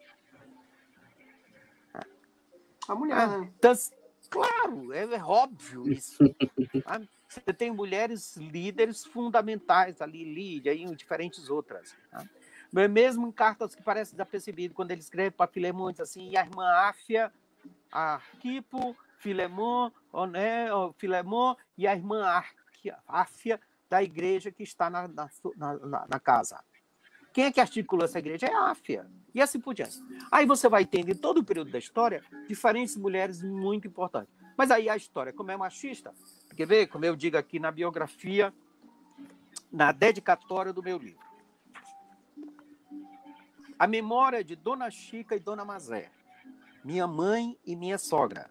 A mulher, né? Então, claro, é óbvio isso. Você tem mulheres líderes fundamentais ali, Lídia e diferentes outras. Mesmo em cartas que parecem desapercebidas, quando ele escreve para Filemon, diz assim, e a irmã Áfia, Arquipo, Filemon e a irmã Áfia da igreja que está na casa. Quem é que articula essa igreja? É a Áfia. E assim por diante. Aí você vai tendo, em todo o período da história, diferentes mulheres muito importantes. Mas aí a história, como é machista, quer ver? Como eu digo aqui na biografia, na dedicatória do meu livro. A memória de Dona Chica e Dona Mazé, minha mãe e minha sogra.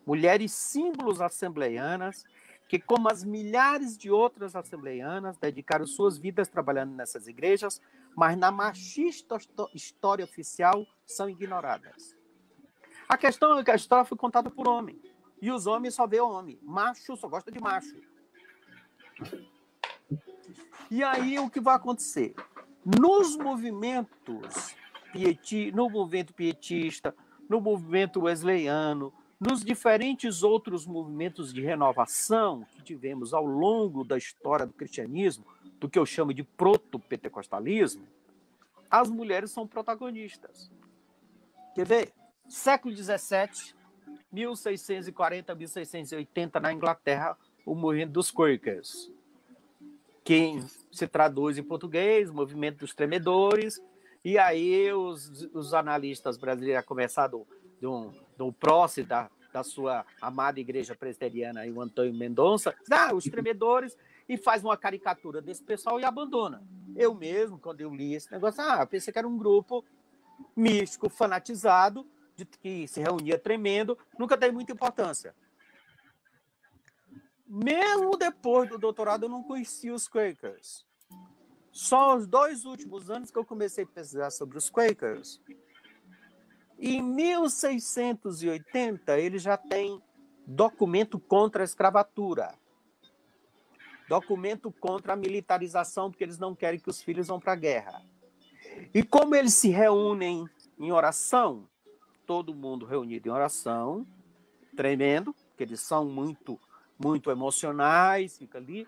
Mulheres símbolos assembleianas que, como as milhares de outras assembleianas, dedicaram suas vidas trabalhando nessas igrejas, mas na machista história oficial são ignoradas. A questão é que a história foi contada por homem. E os homens só vê homem. Macho só gosta de macho. E aí o que vai acontecer? Nos movimentos no movimento pietista, no movimento wesleyano, nos diferentes outros movimentos de renovação que tivemos ao longo da história do cristianismo, do que eu chamo de proto-pentecostalismo, as mulheres são protagonistas. Quer ver? Século XVII, 1640 a 1680, na Inglaterra, o movimento dos Quakers, que se traduz em português, movimento dos tremedores, e aí os analistas brasileiros, a começar do Proce, da sua amada igreja presbiteriana, o Antônio Mendonça, os tremedores, e faz uma caricatura desse pessoal e abandona. Eu mesmo, quando eu li esse negócio, pensei que era um grupo místico, fanatizado, que se reunia tremendo, nunca dei muita importância. Mesmo depois do doutorado, eu não conhecia os Quakers. Só os 2 últimos anos que eu comecei a pesquisar sobre os Quakers. Em 1680, ele já tem documento contra a escravatura. Documento contra a militarização, porque eles não querem que os filhos vão para a guerra. E como eles se reúnem em oração, todo mundo reunido em oração, tremendo, porque eles são muito, muito emocionais, fica ali.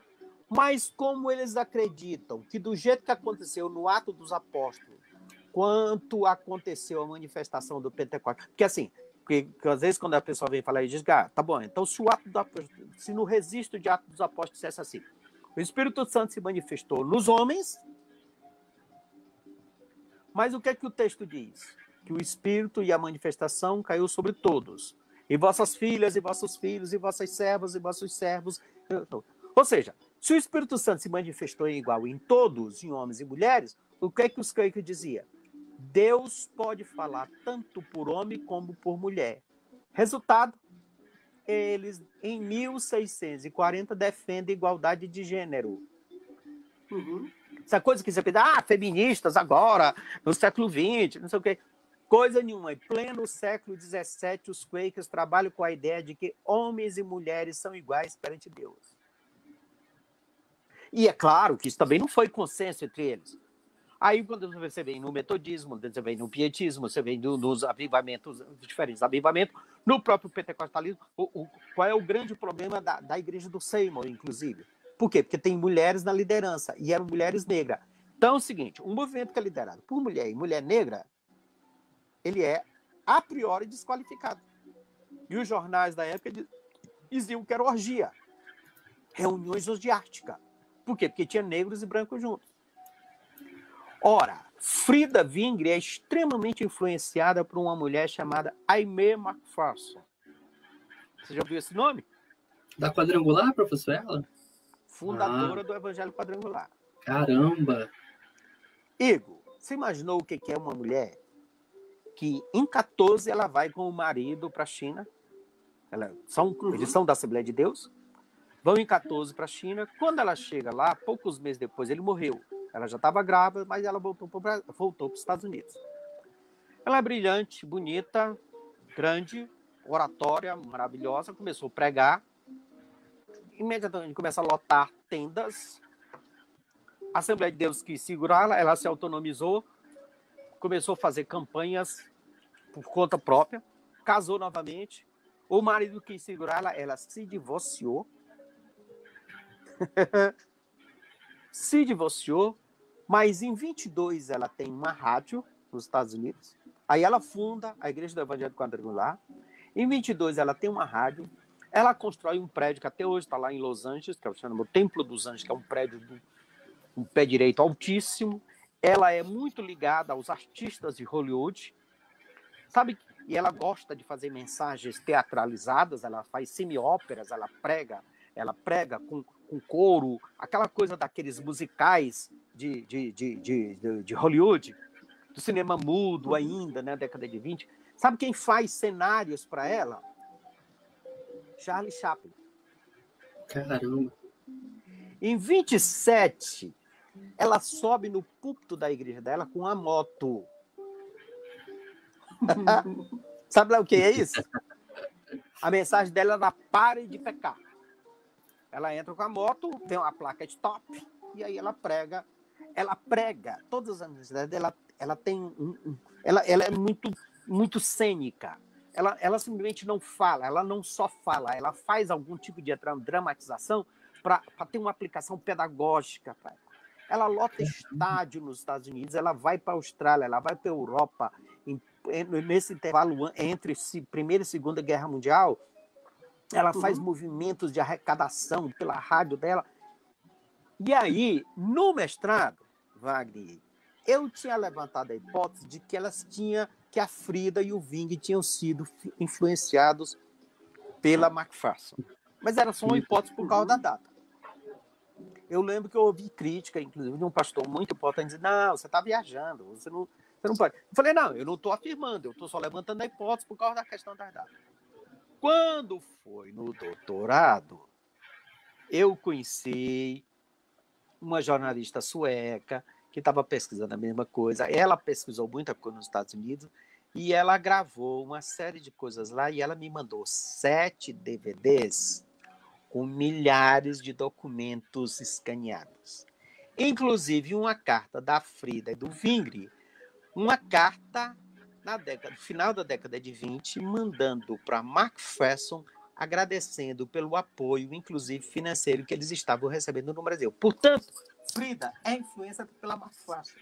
Mas como eles acreditam que do jeito que aconteceu no Atos dos Apóstolos, quanto aconteceu a manifestação do Pentecostes, porque assim, porque às vezes quando a pessoa vem falar e diz, tá bom, então se no registro de Atos dos Apóstolos dissesse assim, o Espírito Santo se manifestou nos homens, mas o que é que o texto diz? Que o Espírito e a manifestação caiu sobre todos, e vossas filhas, e vossos filhos, e vossas servas, e vossos servos. Ou seja, se o Espírito Santo se manifestou igual em todos, em homens e mulheres, o que é que os Quakers diziam? Deus pode falar tanto por homem como por mulher. Resultado, eles, em 1640, defendem igualdade de gênero. Uhum. Essa coisa que você pensa, feministas agora, no século XX, não sei o quê. Coisa nenhuma. Em pleno século XVII, os Quakers trabalham com a ideia de que homens e mulheres são iguais perante Deus. E é claro que isso também não foi consenso entre eles. Aí, quando você vem no metodismo, você vem no pietismo, você vem nos avivamentos, diferentes avivamentos, no próprio pentecostalismo, qual é o grande problema da igreja do Seymour, inclusive? Por quê? Porque tem mulheres na liderança, e eram mulheres negras. Então é o seguinte, um movimento que é liderado por mulher e mulher negra, ele é, a priori, desqualificado. E os jornais da época diziam que era orgia. Reuniões orgiásticas. Por quê? Porque tinha negros e brancos juntos. Ora, Frida Wingre é extremamente influenciada por uma mulher chamada Aimee McPherson. Você já ouviu esse nome? Da Quadrangular, professor, ela? Fundadora do Evangelho Quadrangular. Caramba! Igor, você imaginou o que é uma mulher que em 14 ela vai com o marido para a China? Eles são da Assembleia de Deus, vão em 14 para a China. Quando ela chega lá, poucos meses depois, ele morreu. Ela já estava grávida, mas ela voltou para os Estados Unidos. Ela é brilhante, bonita, grande, oratória, maravilhosa, começou a pregar. Imediatamente começa a lotar tendas. A Assembleia de Deus quis segurá-la, ela se autonomizou, começou a fazer campanhas por conta própria, casou novamente. O marido quis segurá-la, ela se divorciou. Se divorciou, mas em 22 ela tem uma rádio nos Estados Unidos. Aí ela funda a Igreja do Evangelho Quadrangular. Em 22 ela tem uma rádio. Ela constrói um prédio que até hoje está lá em Los Angeles, que é o Templo dos Anjos, que é um prédio um pé direito altíssimo. Ela é muito ligada aos artistas de Hollywood, sabe? E ela gosta de fazer mensagens teatralizadas, ela faz semi-óperas, ela prega com coro, aquela coisa daqueles musicais de Hollywood, do cinema mudo ainda, né, década de 20. Sabe quem faz cenários para ela? Charlie Chaplin. Caramba. Em 27, ela sobe no púlpito da igreja dela com a moto. Sabe lá o que é isso? A mensagem dela era: pare de pecar. Ela entra com a moto, tem uma placa de stop, e aí ela prega. Ela prega todas as mensagens dela. Ela tem ela é muito cênica. Ela simplesmente não fala, ela não só fala, ela faz algum tipo de dramatização para ter uma aplicação pedagógica. Ela lota estádio nos Estados Unidos, ela vai para a Austrália, ela vai para a Europa. Nesse intervalo entre Primeira e Segunda Guerra Mundial, ela faz movimentos de arrecadação pela rádio dela. E aí, no mestrado, Wagner, eu tinha levantado a hipótese de que a Frida e o Ving tinham sido influenciados pela McPherson. Mas era só uma hipótese por causa da data. Eu lembro que eu ouvi crítica, inclusive, de um pastor muito importante, dizendo: não, você está viajando, você não pode. Eu falei: não, eu não estou afirmando, eu estou só levantando a hipótese por causa da questão da data. Quando foi no doutorado, eu conheci uma jornalista sueca que estava pesquisando a mesma coisa. Ela pesquisou muita coisa nos Estados Unidos e ela gravou uma série de coisas lá e ela me mandou 7 DVDs com milhares de documentos escaneados. Inclusive uma carta da Frida e do Vingre, uma carta no final da década de 20, mandando para McPherson, agradecendo pelo apoio, inclusive financeiro, que eles estavam recebendo no Brasil. Portanto, Frida é influenciada pela McPherson.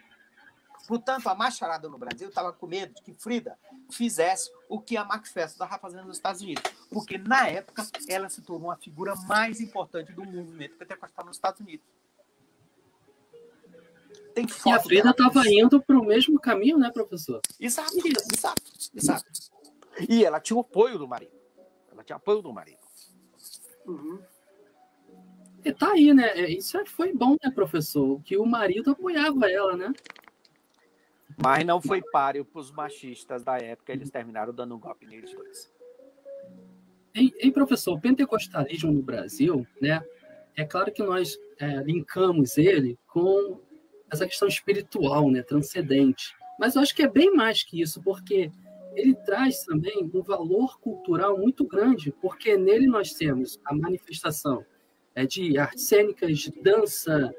Portanto, a macharada no Brasil estava com medo de que Frida fizesse o que a McPherson estava fazendo nos Estados Unidos. Porque, na época, ela se tornou a figura mais importante do movimento pentecostal nos Estados Unidos. Tem foto. E a Frida estava indo para o mesmo caminho, né, professor? Exato. E ela tinha o apoio do marido. Uhum. E tá aí, né? Isso foi bom, né, professor? Que o marido apoiava ela, né? Mas não foi páreo para os machistas da época, eles terminaram dando um golpe neles dois. E professor, o pentecostalismo no Brasil, né? É claro que nós linkamos ele com essa questão espiritual, né, transcendente. Mas eu acho que é bem mais que isso, porque ele traz também um valor cultural muito grande, porque nele nós temos a manifestação de artes cênicas, de dança,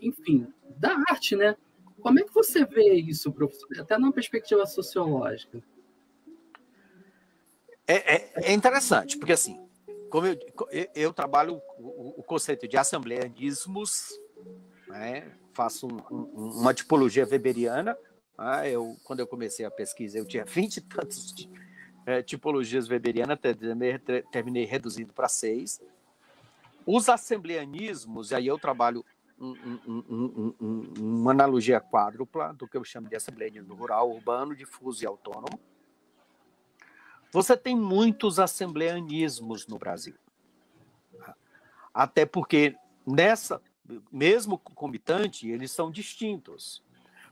enfim, da arte, né? Como é que você vê isso, professor? Até numa perspectiva sociológica. É interessante, porque assim, como eu trabalho o conceito de assembleanismos, né? Faço uma tipologia weberiana. Quando eu comecei a pesquisa, eu tinha 20 e tantos tipologias weberianas, terminei reduzindo para 6. Os assembleanismos, e aí eu trabalho uma analogia quádrupla do que eu chamo de assembleanismo rural, urbano, difuso e autônomo. Você tem muitos assembleanismos no Brasil. Até porque mesmo concomitante, eles são distintos,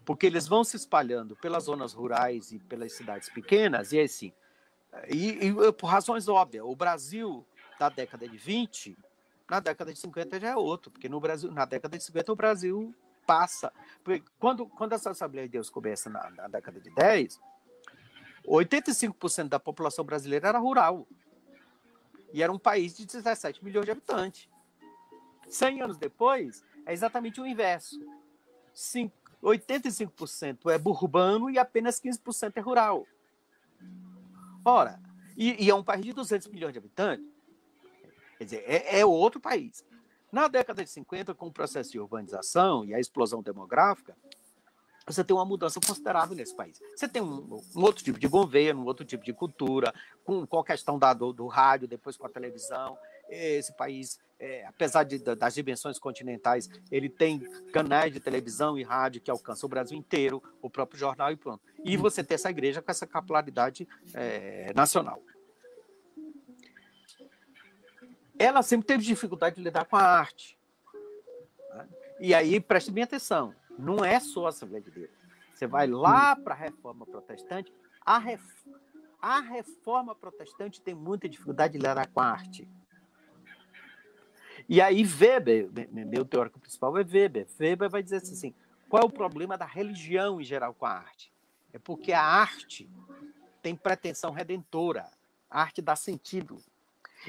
porque eles vão se espalhando pelas zonas rurais e pelas cidades pequenas, e assim, por razões óbvias. O Brasil, da década de 20, na década de 50 já é outro, porque na década de 50 o Brasil passa. Porque quando essa Assembleia de Deus começa na década de 10, 85% da população brasileira era rural, e era um país de 17 milhões de habitantes. 100 anos depois, é exatamente o inverso. 85% é urbano e apenas 15% é rural. Ora, e é um país de 200 milhões de habitantes. Quer dizer, é outro país. Na década de 50, com o processo de urbanização e a explosão demográfica, você tem uma mudança considerável nesse país. Você tem um outro tipo de governo, um outro tipo de cultura, com a questão do rádio, depois com a televisão. Esse país, apesar das dimensões continentais, ele tem canais de televisão e rádio que alcançam o Brasil inteiro, o próprio jornal e pronto. E você tem essa igreja com essa capilaridade nacional. Ela sempre teve dificuldade de lidar com a arte. E aí, preste bem atenção, não é só a Assembleia de Deus. Você vai lá para a Reforma Protestante, a Reforma Protestante tem muita dificuldade de lidar com a arte. E aí Weber, meu teórico principal é Weber. Weber vai dizer assim, qual é o problema da religião em geral com a arte? É porque a arte tem pretensão redentora, a arte dá sentido.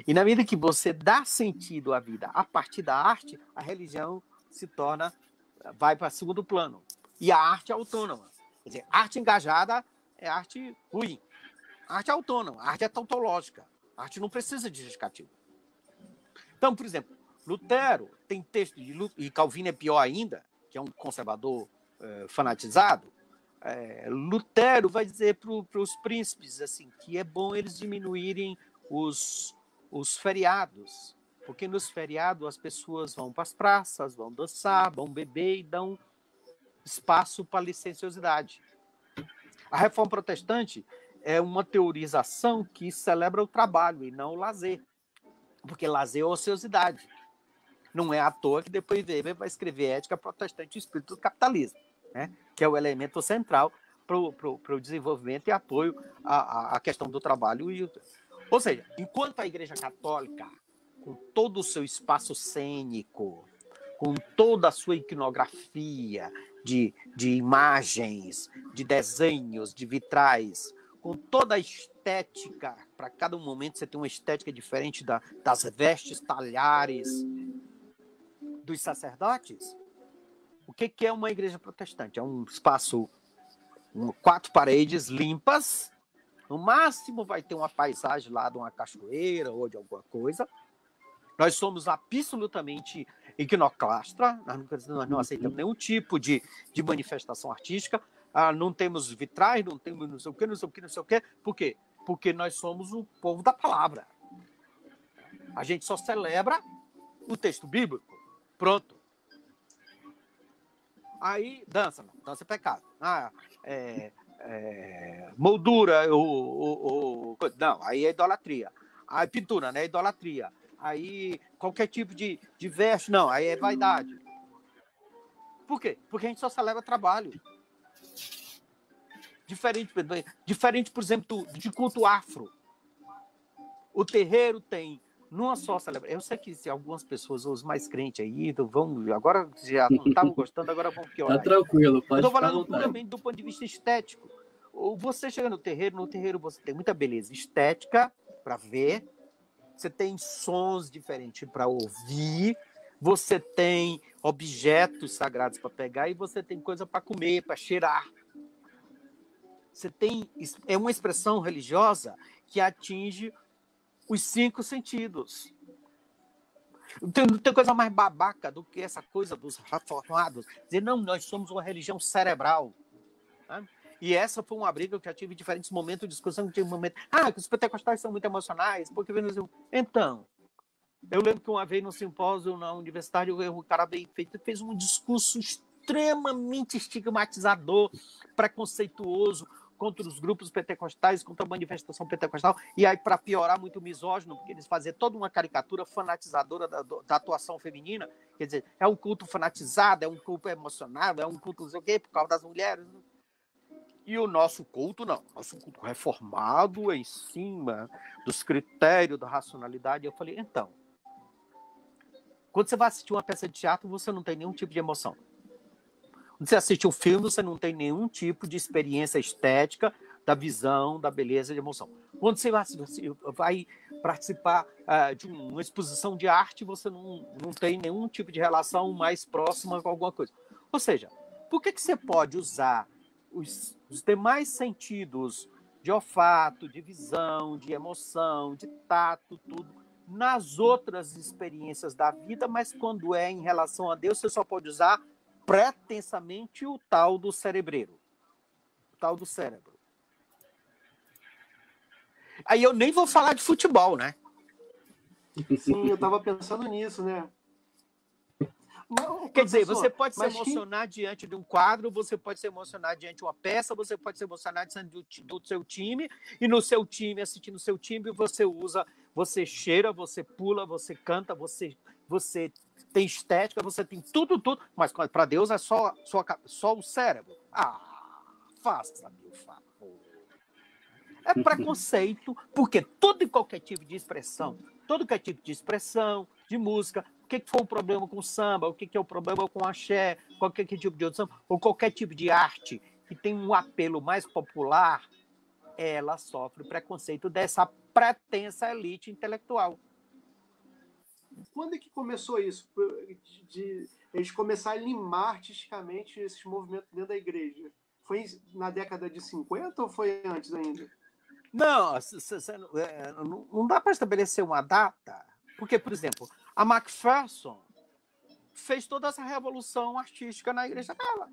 E na medida que você dá sentido à vida a partir da arte, a religião vai para segundo plano. E a arte é autônoma. Quer dizer, arte engajada é arte ruim. A arte é autônoma, a arte é tautológica. A arte não precisa de justificativo. Então, por exemplo, Lutero tem texto e Calvino é pior ainda, que é um conservador fanatizado. Lutero vai dizer para os príncipes assim, que é bom eles diminuírem os feriados, porque nos feriados as pessoas vão para as praças, vão dançar, vão beber e dão espaço para a licenciosidade. A Reforma Protestante é uma teorização que celebra o trabalho e não o lazer, porque lazer é ociosidade. Não é à toa que depois Weber vai escrever Ética Protestante e o Espírito do Capitalismo, né? Que é o elemento central para o desenvolvimento e apoio à questão do trabalho. Ou seja, enquanto a Igreja Católica, com todo o seu espaço cênico, com toda a sua iconografia de imagens, de desenhos, de vitrais, com toda a estética, para cada momento você tem uma estética diferente das vestes talhares dos sacerdotes. O que é uma igreja protestante? É um espaço, 4 paredes limpas, no máximo vai ter uma paisagem lá de uma cachoeira ou de alguma coisa. Nós somos absolutamente iconoclastra, nós não aceitamos nenhum tipo de manifestação artística, não temos vitrais, não temos não sei o quê, não sei o quê, não sei o quê. Por quê? Porque nós somos o povo da palavra. A gente só celebra o texto bíblico. Pronto. Aí, dança é pecado. Moldura, não, aí é idolatria. Aí pintura, né? Idolatria. Aí qualquer tipo de verso, não, aí é vaidade. Por quê? Porque a gente só celebra trabalho. Diferente, por exemplo, de culto afro. O terreiro tem numa só celebração. Eu sei que se algumas pessoas, os mais crentes aí, agora já não estavam gostando, agora vão piorar. Tá tranquilo, pode Eu estou falando puramente do ponto de vista estético. Você chega no terreiro você tem muita beleza estética para ver, você tem sons diferentes para ouvir, você tem objetos sagrados para pegar e você tem coisa para comer, para cheirar. É uma expressão religiosa que atinge os 5 sentidos. Não tem coisa mais babaca do que essa coisa dos reformados. Dizer, não, nós somos uma religião cerebral. Tá? E essa foi uma briga que eu já tive em diferentes momentos de discussão. Que os pentecostais são muito emocionais. Porque então, eu lembro que uma vez no simpósio na universidade, o cara bem feito fez um discurso extremamente estigmatizador, preconceituoso contra os grupos pentecostais, contra a manifestação pentecostal, e aí, para piorar, muito misógino, porque eles faziam toda uma caricatura fanatizadora da atuação feminina, quer dizer, é um culto fanatizado, é um culto emocionado, é um culto não sei o quê, por causa das mulheres. E o nosso culto, não. Nosso culto reformado em cima dos critérios da racionalidade. Eu falei, então, quando você vai assistir uma peça de teatro, você não tem nenhum tipo de emoção. Quando você assiste um filme, você não tem nenhum tipo de experiência estética, da visão, da beleza, de emoção. Quando você vai participar de uma exposição de arte, você não tem nenhum tipo de relação mais próxima com alguma coisa. Ou seja, por que você pode usar os demais sentidos de olfato, de visão, de emoção, de tato, tudo, nas outras experiências da vida, mas quando é em relação a Deus, você só pode usar pretensamente o tal do cerebreiro. O tal do cérebro. Aí eu nem vou falar de futebol, né? Sim, eu estava pensando nisso, né? Não, Quer dizer, professor, você pode se mas emocionar diante de um quadro, você pode se emocionar diante de uma peça, você pode se emocionar diante do seu time, e no seu time, assistindo o seu time, você usa, você cheira, você pula, você canta, você tem estética, você tem tudo, mas para Deus é só o cérebro. Faça-me o favor. É preconceito, porque todo e qualquer tipo de expressão, de música, o que foi o problema com o samba, o que é o problema com o axé, qualquer tipo de outro samba, ou qualquer tipo de arte que tem um apelo mais popular, ela sofre preconceito dessa pretensa elite intelectual. quando é que começou isso? De eles começarem a limar artisticamente esses movimentos dentro da igreja? Foi na década de 50 ou foi antes ainda? Não, não dá para estabelecer uma data, porque, por exemplo, a Macpherson fez toda essa revolução artística na igreja dela.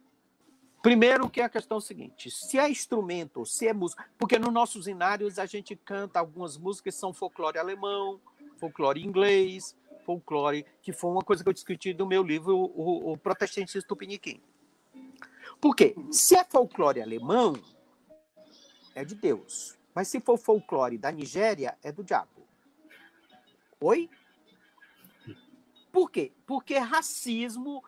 Primeiro que é a questão seguinte, se é instrumento, se é música, porque nos nossos inários a gente canta algumas músicas que são folclore alemão, folclore inglês, folclore, que foi uma coisa que eu discuti no meu livro, o Protestantismo Tupiniquim. Por quê? Se é folclore alemão, é de Deus. Mas se for folclore da Nigéria, é do diabo. Oi? Por quê? Porque é racismo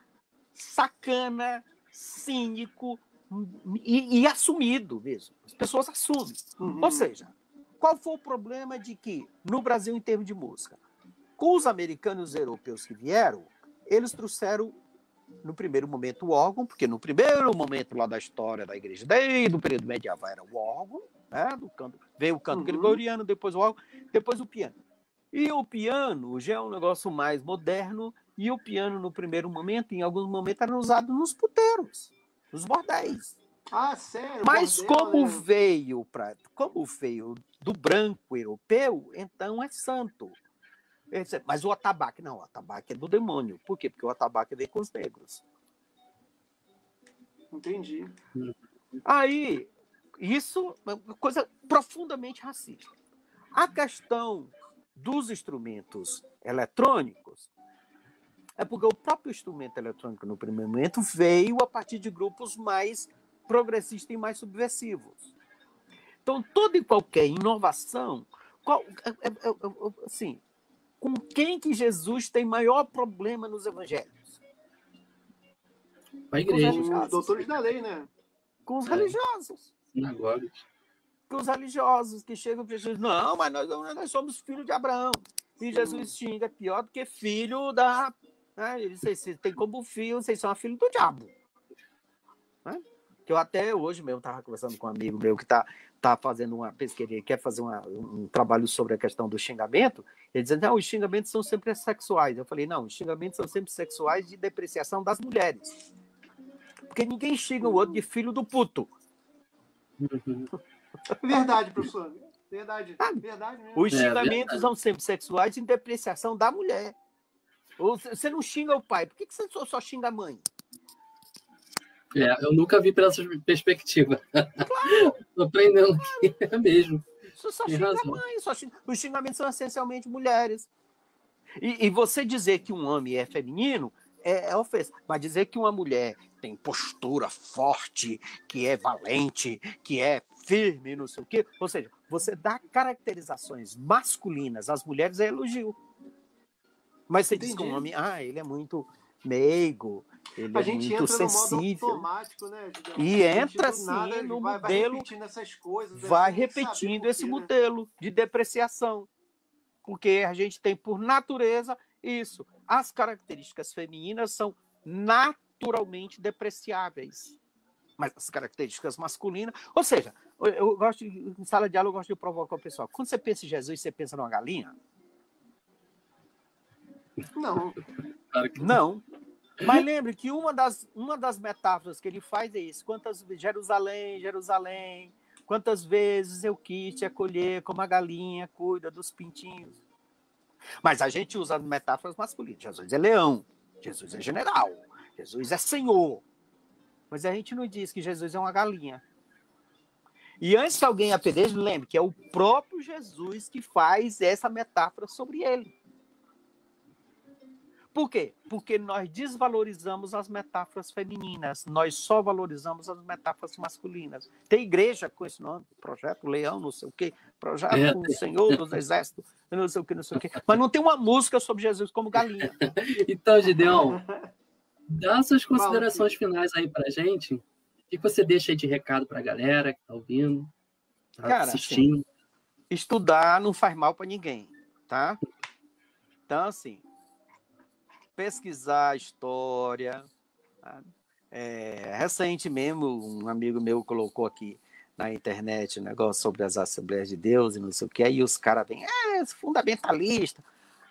sacana, cínico e assumido mesmo. As pessoas assumem. Ou seja, qual foi o problema de que, no Brasil, em termos de música, com os americanos e os europeus que vieram, eles trouxeram, no primeiro momento, o órgão, porque no primeiro momento lá da história da igreja, desde o período medieval, era o órgão, né, do canto, veio o canto gregoriano, depois o órgão, depois o piano. E o piano já é um negócio mais moderno, e o piano, no primeiro momento, em alguns momentos, era usado nos puteiros, nos bordéis. Sério? Mas bordel, como veio do branco europeu, então é santo. Mas o atabaque, não, o atabaque é do demônio. Por quê? Porque o atabaque veio com os negros. Entendi. Aí, isso é uma coisa profundamente racista. A questão dos instrumentos eletrônicos é porque o próprio instrumento eletrônico, no primeiro momento, veio a partir de grupos mais progressistas e mais subversivos. Então, toda e qualquer inovação, assim, com quem que Jesus tem maior problema nos evangelhos? Com a igreja. Com os doutores da lei, né? Com os religiosos. Sinagogas. Com os religiosos que chegam para Jesus. Não, mas nós somos filhos de Abraão. E Jesus xinga pior do que filho da... Vocês têm como filho, vocês são filho do diabo. Né? Que eu até hoje mesmo estava conversando com um amigo meu que está fazendo uma pesquisa, quer fazer um trabalho sobre a questão do xingamento, ele dizendo, os xingamentos são sempre sexuais. Eu falei, não, os xingamentos são sempre sexuais de depreciação das mulheres. Porque ninguém xinga o outro de filho do puto. Verdade, professor. Verdade mesmo. Os xingamentos são sempre sexuais de depreciação da mulher. Você não xinga o pai, por que você só xinga a mãe? Eu nunca vi por essa perspectiva. Claro. Estou aprendendo aqui, é mesmo. Você só xinga a mãe. Os xingamentos são essencialmente mulheres. E você dizer que um homem é feminino é ofensa. Mas dizer que uma mulher tem postura forte, que é valente, que é firme, não sei o quê. Ou seja, você dá caracterizações masculinas às mulheres é elogio. Mas você diz que um homem, ele é muito meigo, ele é muito sensível. No modo automático, né, e entra assim no modelo. Vai repetindo essas coisas. Vai repetindo esse modelo de depreciação. Porque a gente tem, por natureza, isso. As características femininas são naturalmente depreciáveis. Mas as características masculinas... Ou seja, eu gosto em sala de aula eu gosto de provocar o pessoal. Quando você pensa em Jesus, você pensa numa galinha? Não. Claro que não. Mas lembre que uma das metáforas que ele faz é isso. Jerusalém, quantas vezes eu quis te acolher como a galinha cuida dos pintinhos. Mas a gente usa metáforas masculinas. Jesus é leão, Jesus é general, Jesus é Senhor. Mas a gente não diz que Jesus é uma galinha. E antes que alguém apedreje, lembre que é o próprio Jesus que faz essa metáfora sobre ele. Por quê? Porque nós desvalorizamos as metáforas femininas, nós só valorizamos as metáforas masculinas. Tem igreja com esse nome, Projeto Leão, não sei o quê, Projeto Senhor dos Exércitos, não sei o quê, não sei o quê. Mas não tem uma música sobre Jesus como galinha. Então, Gideon, dá suas considerações finais aí pra gente. O que você deixa aí de recado pra galera que tá ouvindo, tá assistindo? Assim, estudar não faz mal para ninguém, tá? Então, assim, pesquisar história. Tá? Recente mesmo, um amigo meu colocou aqui na internet um negócio sobre as Assembleias de Deus e não sei o que, aí os caras vêm, fundamentalista.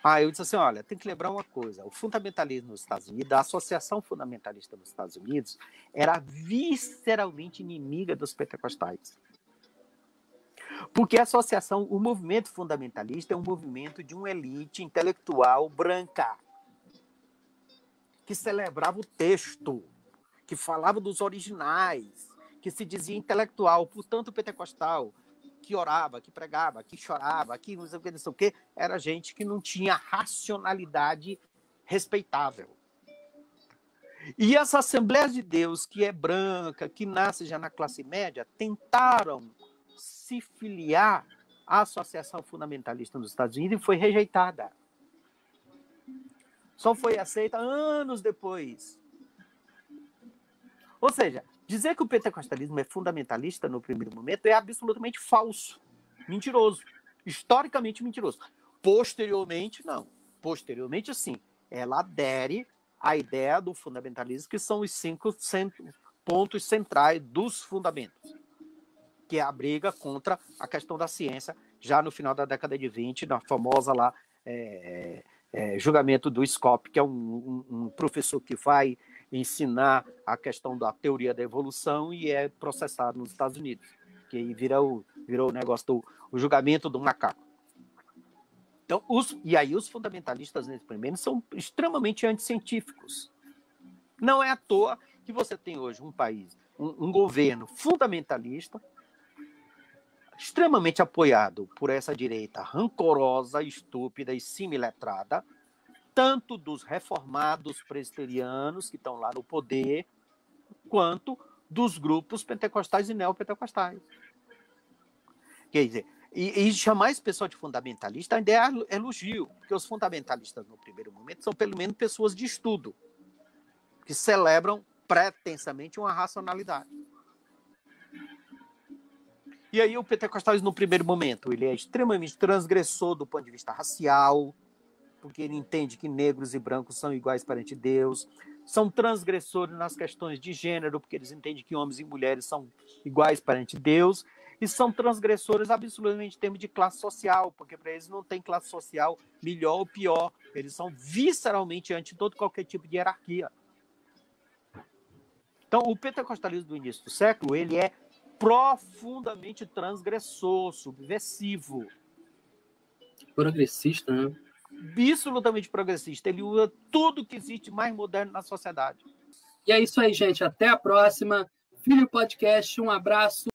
Aí eu disse assim, olha, tem que lembrar uma coisa, o fundamentalismo nos Estados Unidos, a Associação Fundamentalista nos Estados Unidos, era visceralmente inimiga dos pentecostais. Porque a associação, o movimento fundamentalista é um movimento de uma elite intelectual branca, que celebrava o texto, que falava dos originais, que se dizia intelectual, portanto pentecostal, que orava, que pregava, que chorava, que não sei o que, era gente que não tinha racionalidade respeitável. E as Assembleias de Deus, que é branca, que nasce já na classe média, tentaram se filiar à Associação Fundamentalista nos Estados Unidos e foi rejeitada. Só foi aceita anos depois. Ou seja, dizer que o pentecostalismo é fundamentalista no primeiro momento é absolutamente falso, mentiroso, historicamente mentiroso. Posteriormente, não. Posteriormente, sim. Ela adere à ideia do fundamentalismo, que são os 5 pontos centrais dos fundamentos, que é a briga contra a questão da ciência, já no final da década de 20, na famosa lá, julgamento do Scopes, que é um professor que vai ensinar a questão da teoria da evolução e é processado nos Estados Unidos, que aí virou o negócio do julgamento do macaco. Então, os fundamentalistas nesse primeiro são extremamente anticientíficos. Não é à toa que você tem hoje um país, um governo fundamentalista, extremamente apoiado por essa direita rancorosa, estúpida e similetrada, tanto dos reformados presbiterianos que estão lá no poder, quanto dos grupos pentecostais e neopentecostais. Quer dizer, e chamar esse pessoal de fundamentalista ainda é elogio, porque os fundamentalistas, no primeiro momento, são pelo menos pessoas de estudo, que celebram pretensamente uma racionalidade. E aí o pentecostalismo, no primeiro momento, ele é extremamente transgressor do ponto de vista racial, porque ele entende que negros e brancos são iguais perante Deus, são transgressores nas questões de gênero, porque eles entendem que homens e mulheres são iguais perante Deus, e são transgressores absolutamente em termos de classe social, porque para eles não tem classe social melhor ou pior, eles são visceralmente anti todo qualquer tipo de hierarquia. Então, o pentecostalismo do início do século, ele é profundamente transgressor, subversivo. Progressista, né? Absolutamente progressista. Ele usa tudo que existe mais moderno na sociedade. E é isso aí, gente. Até a próxima. Filho Podcast, um abraço.